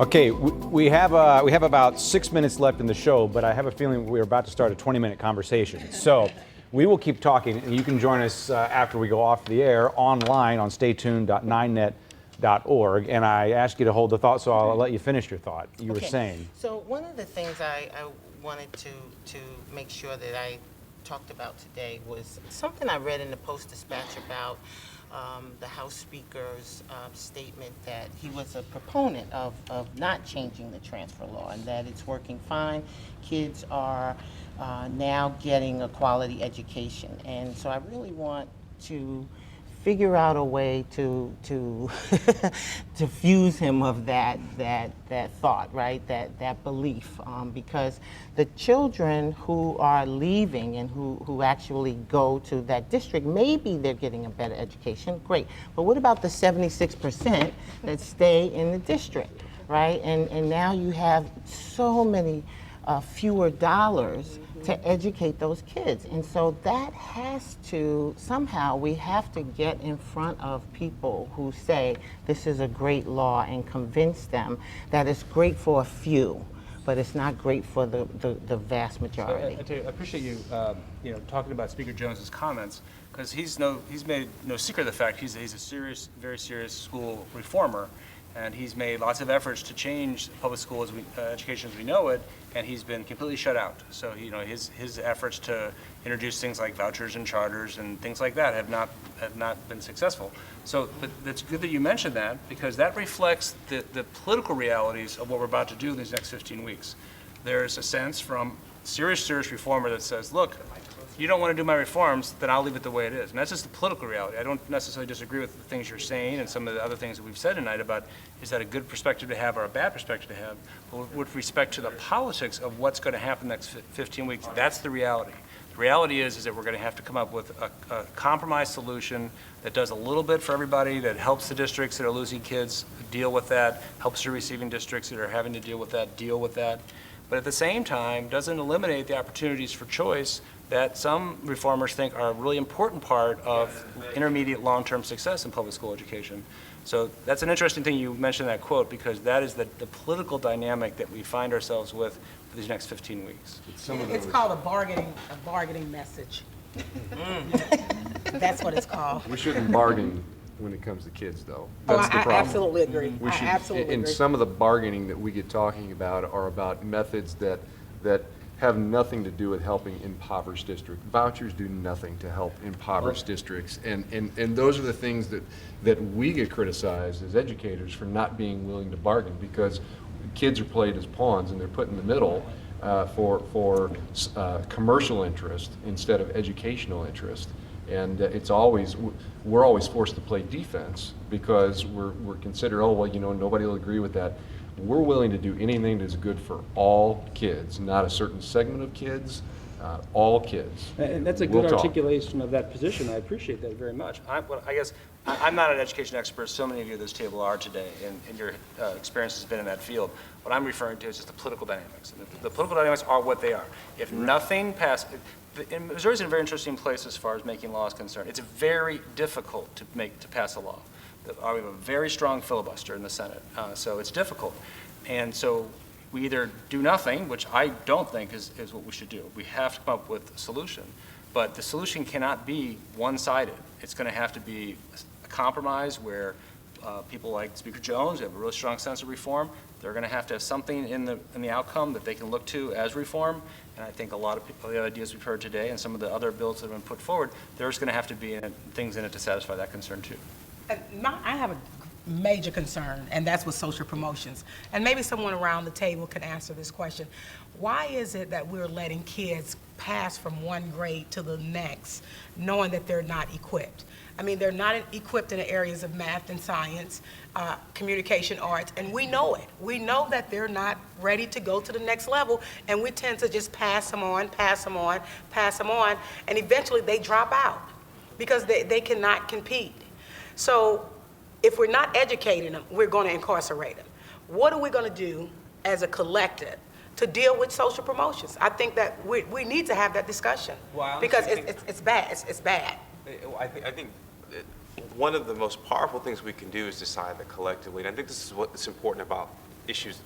Okay, we have about 6 minutes left in the show, but I have a feeling we're about to start a 20-minute conversation. So we will keep talking, and you can join us after we go off the air online on staytuned.9net.org. And I asked you to hold the thought, so I'll let you finish your thought. You were saying. So one of the things I wanted to make sure that I talked about today was something I read in the Post-Dispatch about the House Speaker's statement that he was a proponent of not changing the transfer law and that it's working fine. Kids are now getting a quality education. And so I really want to figure out a way to to fuse him of that thought, right? That belief, because the children who are leaving and who actually go to that district, maybe they're getting a better education, great. But what about the 76% that stay in the district, right? And now you have so many fewer dollars to educate those kids. And so that has to, somehow we have to get in front of people who say this is a great law and convince them that it's great for a few, but it's not great for the vast majority. So, I appreciate you, talking about Speaker Jones's comments, because he's made no secret of the fact he's a serious, very serious school reformer. And he's made lots of efforts to change public school education as we know it, and he's been completely shut out. So his efforts to introduce things like vouchers and charters and things like that have not been successful. So, but it's good that you mentioned that, because that reflects the political realities of what we're about to do in these next 15 weeks. There's a sense from serious reformer that says, look, you don't want to do my reforms, then I'll leave it the way it is. And that's just the political reality. I don't necessarily disagree with the things you're saying and some of the other things that we've said tonight about is that a good perspective to have or a bad perspective to have. But with respect to the politics of what's going to happen the next 15 weeks, that's the reality. The reality is that we're going to have to come up with a compromise solution that does a little bit for everybody, that helps the districts that are losing kids deal with that, helps the receiving districts that are having to deal with that. But at the same time, doesn't eliminate the opportunities for choice that some reformers think are a really important part of intermediate long-term success in public school education. So that's an interesting thing you mentioned that quote, because that is the political dynamic that we find ourselves with for these next 15 weeks. It's called a bargaining message. That's what it's called. We shouldn't bargain when it comes to kids, though. That's the problem. I absolutely agree. We should, I absolutely agree. And some of the bargaining that we get talking about are about methods that have nothing to do with helping impoverished districts. Vouchers do nothing to help impoverished districts. And those are the things that we get criticized as educators for not being willing to bargain, because kids are played as pawns and they're put in the middle for commercial interest instead of educational interest. And we're always forced to play defense because we're considered, oh, well, nobody will agree with that. We're willing to do anything that's good for all kids, not a certain segment of kids, all kids. And that's a good articulation of that position. I appreciate that very much. I guess I'm not an education expert. So many of you at this table are today, and your experience has been in that field. What I'm referring to is just the political dynamics. And the political dynamics are what they are. If nothing passes, Missouri's in a very interesting place as far as making laws concerned. It's very difficult to pass a law. We have a very strong filibuster in the Senate, so it's difficult. And so we either do nothing, which I don't think is what we should do. We have to come up with a solution. But the solution cannot be one-sided. It's going to have to be a compromise where people like Speaker Jones, who have a really strong sense of reform, they're going to have something in the outcome that they can look to as reform. And I think a lot of the ideas we've heard today and some of the other bills that have been put forward, there's going to have to be things in it to satisfy that concern too. I have a major concern, and that's with social promotions. And maybe someone around the table can answer this question. Why is it that we're letting kids pass from one grade to the next, knowing that they're not equipped? I mean, they're not equipped in the areas of math and science, communication arts, and we know it. We know that they're not ready to go to the next level, and we tend to just pass them on, and eventually they drop out because they cannot compete. So if we're not educating them, we're going to incarcerate them. What are we going to do as a collective to deal with social promotions? I think that we need to have that discussion because it's bad. It's bad. I think one of the most powerful things we can do is decide that collectively, and I think this is what's important about issues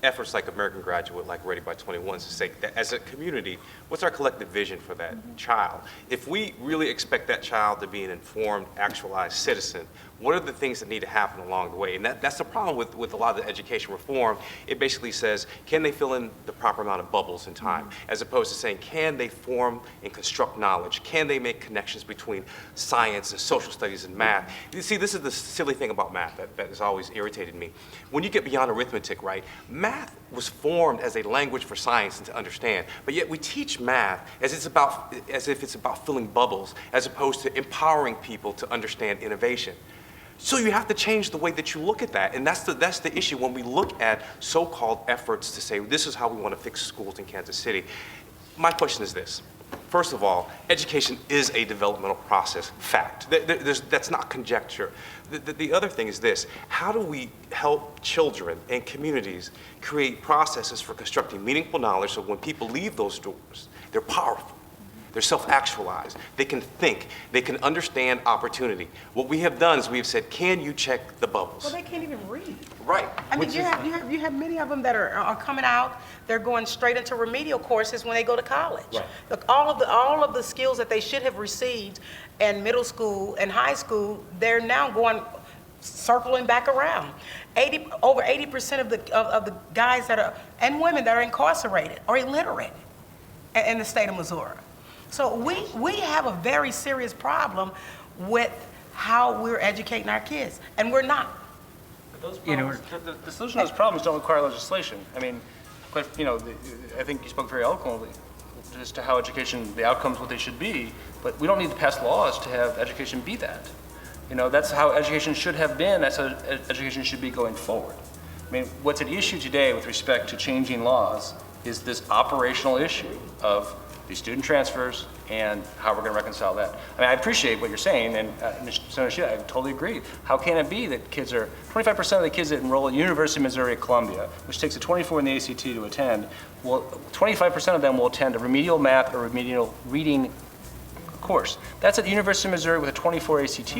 efforts like American Graduate, like Ready by 21, to say that as a community, what's our collective vision for that child? If we really expect that child to be an informed, actualized citizen, what are the things that need to happen along the way? And that's the problem with a lot of the education reform. It basically says, can they fill in the proper amount of bubbles in time? As opposed to saying, can they form and construct knowledge? Can they make connections between science and social studies and math? You see, this is the silly thing about math that has always irritated me. When you get beyond arithmetic, right, math math was formed as a language for science and to understand, but yet we teach math as if it's about filling bubbles, as opposed to empowering people to understand innovation. So you have to change the way that you look at that, and that's the issue when we look at so-called efforts to say this is how we want to fix schools in Kansas City. My question is this. First of all, education is a developmental process, fact. That's not conjecture. The other thing is this. How do we help children and communities create processes for constructing meaningful knowledge so when people leave those doors, they're powerful, they're self-actualized, they can think, they can understand opportunity. What we have done is we have said, can you check the bubbles? Well, they can't even read. Right. I mean, you have many of them that are coming out. They're going straight into remedial courses when they go to college. Right. Look, all of the skills that they should have received in middle school and high school, they're now circling back around. Over 80% of the guys that are and women that are incarcerated are illiterate in the state of Missouri. So we have a very serious problem with how we're educating our kids, and we're not. Those problems, the solution to those problems don't require legislation. I mean, I think you spoke very eloquently as to how education, the outcomes, what they should be, but we don't need to pass laws to have education be that. That's how education should have been, that's how education should be going forward. I mean, what's at issue today with respect to changing laws is this operational issue of these student transfers and how we're going to reconcile that. I mean, I appreciate what you're saying, and Senator Shea, I totally agree. How can it be that 25% of the kids that enroll at University of Missouri at Columbia, which takes a 24 in the ACT to attend, 25% of them will attend a remedial math or remedial reading course. That's at the University of Missouri with a 24 ACT.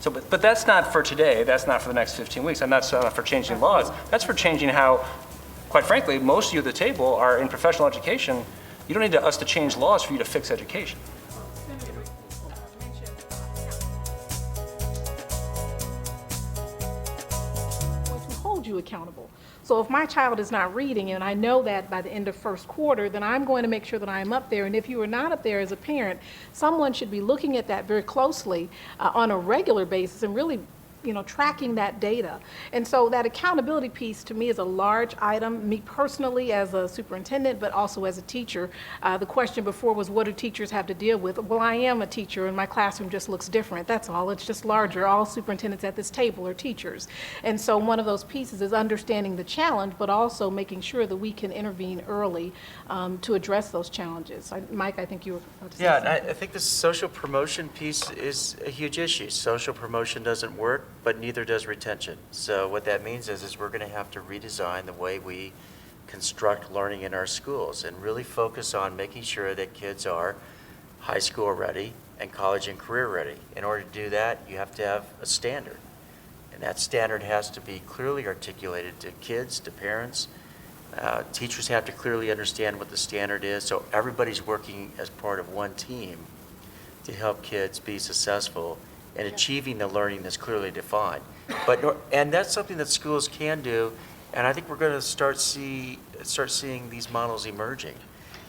So, but that's not for today, that's not for the next 15 weeks, and that's not for changing laws. That's for changing how, quite frankly, most of you at the table are in professional education. You don't need us to change laws for you to fix education. To hold you accountable. So if my child is not reading and I know that by the end of first quarter, then I'm going to make sure that I'm up there. And if you are not up there as a parent, someone should be looking at that very closely on a regular basis and really tracking that data. And so that accountability piece to me is a large item, me personally as a superintendent, but also as a teacher. The question before was, what do teachers have to deal with? Well, I am a teacher and my classroom just looks different. That's all, it's just larger. All superintendents at this table are teachers. And so one of those pieces is understanding the challenge, but also making sure that we can intervene early to address those challenges. Mike, I think you were about to say something. Yeah, I think the social promotion piece is a huge issue. Social promotion doesn't work, but neither does retention. So what that means is we're going to have to redesign the way we construct learning in our schools and really focus on making sure that kids are high school ready and college and career ready. In order to do that, you have to have a standard. And that standard has to be clearly articulated to kids, to parents. Teachers have to clearly understand what the standard is, so everybody's working as part of one team to help kids be successful and achieving the learning that's clearly defined. And that's something that schools can do, and I think we're going to start seeing these models emerging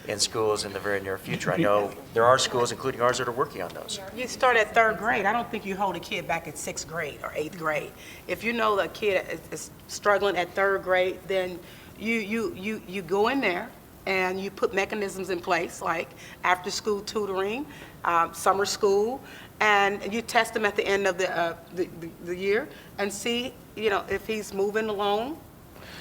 in schools in the very near future. I know there are schools, including ours, that are working on those. You start at third grade. I don't think you hold a kid back at 6th grade or 8th grade. If you know a kid is struggling at 3rd grade, then you go in there and you put mechanisms in place like after school tutoring, summer school, and you test him at the end of the year and see, if he's moving along,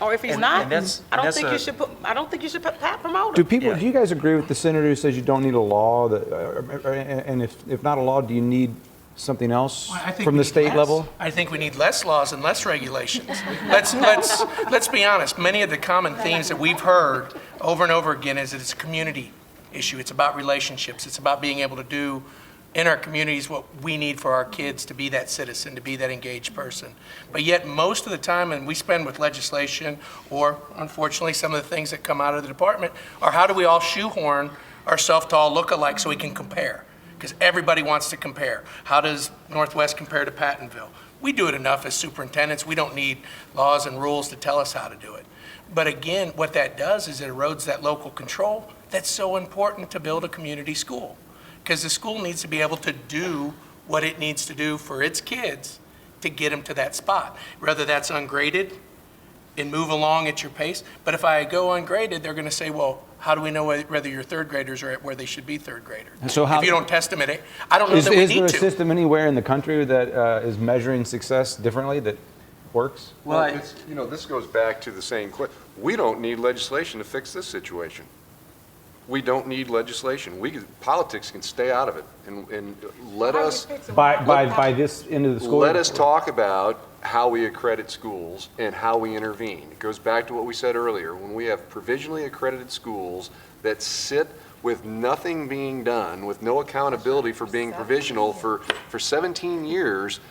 or if he's not. I don't think you should promote him. Do you guys agree with the senator who says you don't need a law, and if not a law, do you need something else from the state level? I think we need less laws and less regulations. Let's be honest. Many of the common themes that we've heard over and over again is that it's a community issue. It's about relationships. It's about being able to do in our communities what we need for our kids to be that citizen, to be that engaged person. But yet most of the time, and we spend with legislation, or unfortunately some of the things that come out of the department, are how do we all shoehorn ourselves to all look alike so we can compare? Because everybody wants to compare. How does Northwest compare to Pattonville? We do it enough as superintendents. We don't need laws and rules to tell us how to do it. But again, what that does is it erodes that local control that's so important to build a community school. Because the school needs to be able to do what it needs to do for its kids to get them to that spot. Whether that's ungraded, and move along at your pace. But if I go ungraded, they're going to say, well, how do we know whether your third graders are at where they should be third graders? So how- if you don't test them at it, I don't know Is that we there need a to. system anywhere in the country that is measuring success differently that works? Well, it's, you know, this goes back to the same question. We don't need legislation to fix this situation. We don't need legislation. Politics can stay out of it and let us. By this end of the school Let year? us talk about how we accredit schools and how we intervene. It goes back to what we said earlier. When we have provisionally accredited schools that sit with nothing being done, with no accountability for being provisional for 17 years,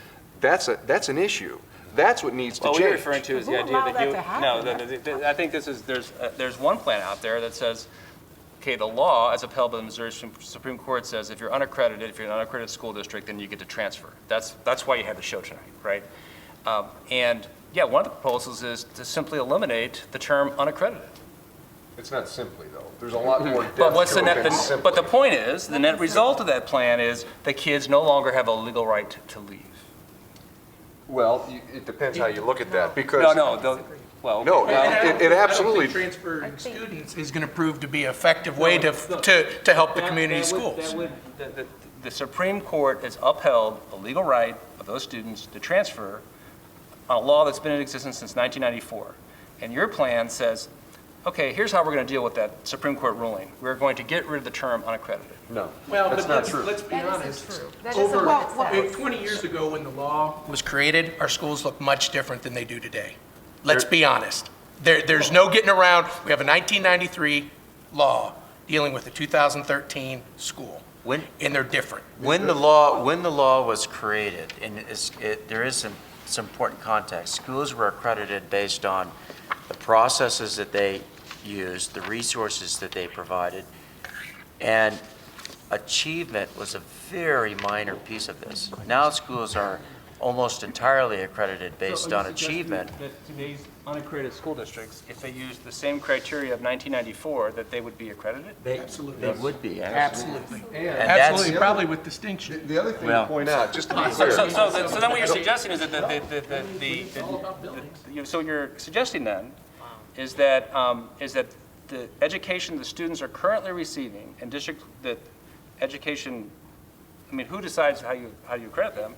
that's an issue. That's what needs to What change. we're referring to is the idea that I think there's one plan out there that says, okay, the law as upheld by the Missouri Supreme Court says if you're unaccredited, if you're an unaccredited school district, then you get to transfer. That's why you had the show tonight, right? And yeah, one of the proposals is to simply eliminate the term unaccredited. It's not simply, though. There's a lot more depth But what's to the it than net? simply. But the point is, the net result of that plan is the kids no longer have a legal right to leave. Well, it depends how you look at that, because. Well, No, it absolutely. Transferring students is going to prove to be an effective way to help the community schools. The Supreme Court has upheld a legal right of those students to transfer on a law that's been in existence since 1994. And your plan says, okay, here's how we're going to deal with that Supreme Court ruling. We're going to get rid of the term unaccredited. No, Well, that's but not true. let's be honest. That isn't what it says. 20 years ago when the law was created, our schools looked much different than they do today. Let's be honest. There's no getting around. We have a 1993 law dealing with the 2013 school, and they're different. When the law was created, and there is some important context, schools were accredited based on the processes that they used, the resources that they provided, and achievement was a very minor piece of this. Now schools are almost entirely accredited based on achievement. That today's unaccredited school districts, if they used the same criteria of 1994, that they would be accredited? Absolutely. They would be. Absolutely. And Absolutely, that's, probably with distinction. The other thing Well- to point out, just to be So clear. then what you're suggesting is that so what you're suggesting then is that the education the students are currently receiving and that education, I mean, who decides how you accredit them?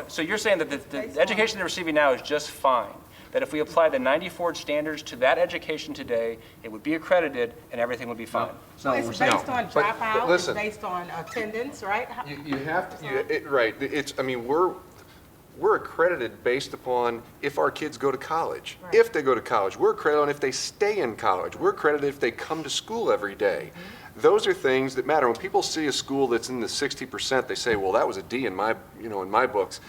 So you're saying that the education they're receiving now is just fine, that if we apply the 94 standards to that education today, it would be accredited and everything would be fine? It's based on But dropout, it's listen. based on attendance, right? You have to, right, we're accredited based upon if our kids go to college. Right. If they go to college, we're accredited on if they stay in college. We're accredited if they come to school every day. Those are things that matter. When people see a school that's in the 60%, they say, well, that was a D in my books.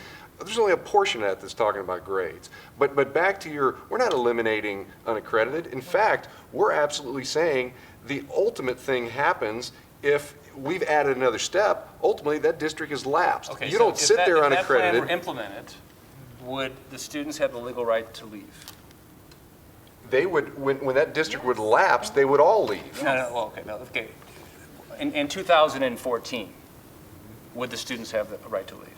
There's only a portion of that that's talking about grades. But back to we're not eliminating unaccredited. In fact, we're absolutely saying the ultimate thing happens if we've added another step. Ultimately, that district is lapsed. Okay, You so don't sit there if that plan unaccredited. were implemented, would the students have the legal right to leave? They would, when that district would lapse, they would all leave. Okay. In 2014, would the students have the right to leave?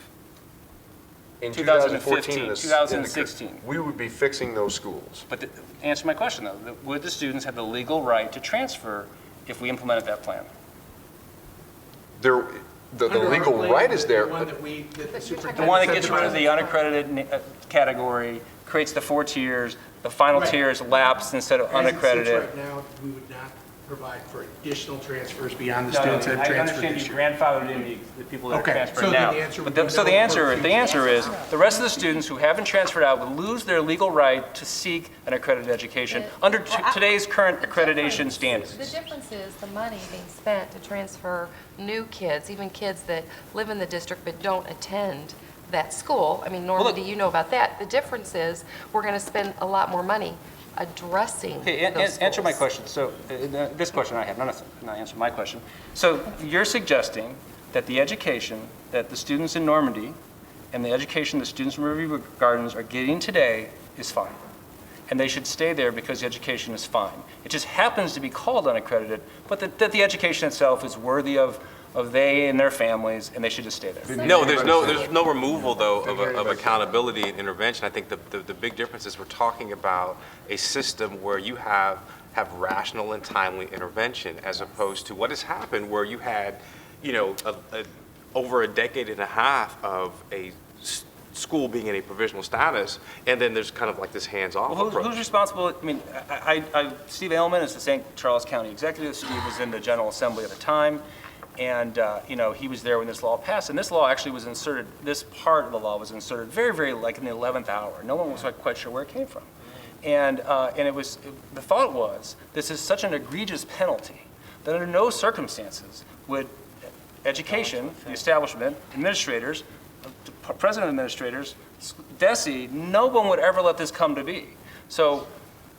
In 2015, 2014, 2016. we would be fixing those schools. But answer my question though, would the students have the legal right to transfer if we implemented that plan? The legal right is there. The one that gets rid of the unaccredited category, creates the 4 tiers, the final tier is lapsed instead of unaccredited. Right now, we would not provide for additional transfers beyond the students that have I transferred understand this you year. grandfathered in the people that Okay, are transferred so then now. the answer would But be so no the answer for is the rest of the students who haven't transferred out would lose their legal right to seek an accredited education under today's current accreditation standards. The difference is the money being spent to transfer new kids, even kids that live in the district but don't attend that school. I mean, Normandy, you know about that. The difference is we're going to spend a lot more money addressing those Answer my schools. question. So this question I have, not answer my question. So you're suggesting that the education that the students in Normandy and the education the students in Riverview Gardens are getting today is fine. And they should stay there because the education is fine. It just happens to be called unaccredited, but that the education itself is worthy of of they and their families, and they should just stay there. No, there's no removal though of accountability and intervention. I think the big difference is we're talking about a system where you have rational and timely intervention, as opposed to what has happened where you had, over a decade and a half of a school being in a provisional status, and then there's kind of like this hands-off approach. Who's responsible? I mean, Steve Ailman is the St. Charles County executive. Steve was in the General Assembly at the time, and he was there when this law passed. And this law actually was inserted. This part of the law was inserted very, very like in the 11th hour. No one was quite sure where it came from, and the thought was this is such an egregious penalty that under no circumstances would education, the establishment, administrators, president administrators, DESE, no one would ever let this come to be. So,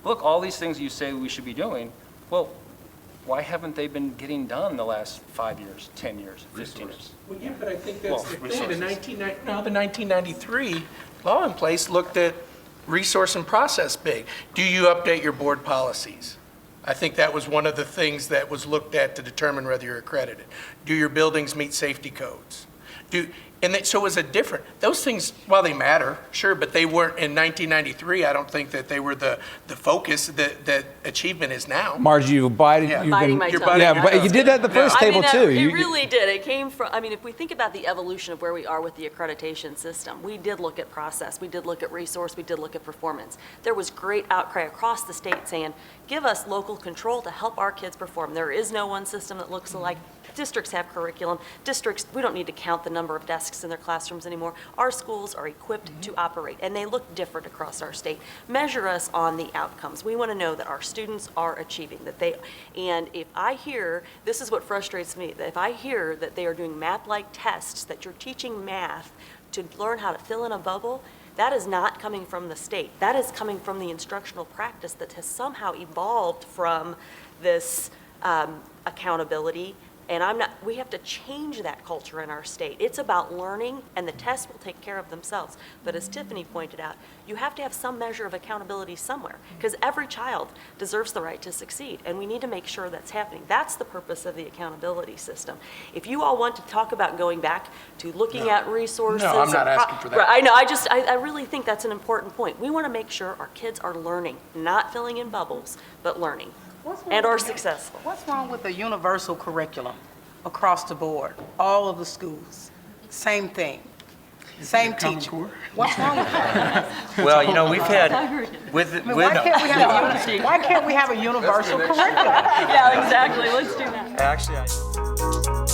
look, all these things you say we should be doing, well, why haven't they been getting done in the last 5 years, 10 years, 15 years? Well, yeah, but I think that's the thing. The 1993 law in place looked at resource and process big. Do you update your board policies? I think that was one of the things that was looked at to determine whether you're accredited. Do your buildings meet safety codes? So it was those things, while they matter, sure, but they weren't in 1993. I don't think that they were the focus that achievement is now. Margie, you bided. Yeah. You've Biding been, my tongue. yeah, but you did that at the first table too. It really did. It came from, if we think about the evolution of where we are with the accreditation system, we did look at process, we did look at resource, we did look at performance. There was great outcry across the state saying, give us local control to help our kids perform. There is no one system that looks alike. Districts have curriculum. Districts, we don't need to count the number of desks in their classrooms anymore. Our schools are equipped to operate, and they look different across our state. Measure us on the outcomes. We want to know that our students are achieving, and if I hear, this is what frustrates me, that if I hear that they are doing math-like tests, that you're teaching math to learn how to fill in a bubble, that is not coming from the state. That is coming from the instructional practice that has somehow evolved from this accountability. And we have to change that culture in our state. It's about learning, and the tests will take care of themselves. But as Tiffany pointed out, you have to have some measure of accountability somewhere, because every child deserves the right to succeed, and we need to make sure that's happening. That's the purpose of the accountability system. If you all want to talk about going back to looking at resources. No, I'm not asking for that. Right, I know, I really think that's an important point. We want to make sure our kids are learning, not filling in bubbles, but learning. And are successful. What's wrong with the universal curriculum across the board? All of the schools, same thing, same teacher. What's wrong with that? Well, we've had Why can't we have a universal curriculum? Yeah, exactly. Let's do that. Actually,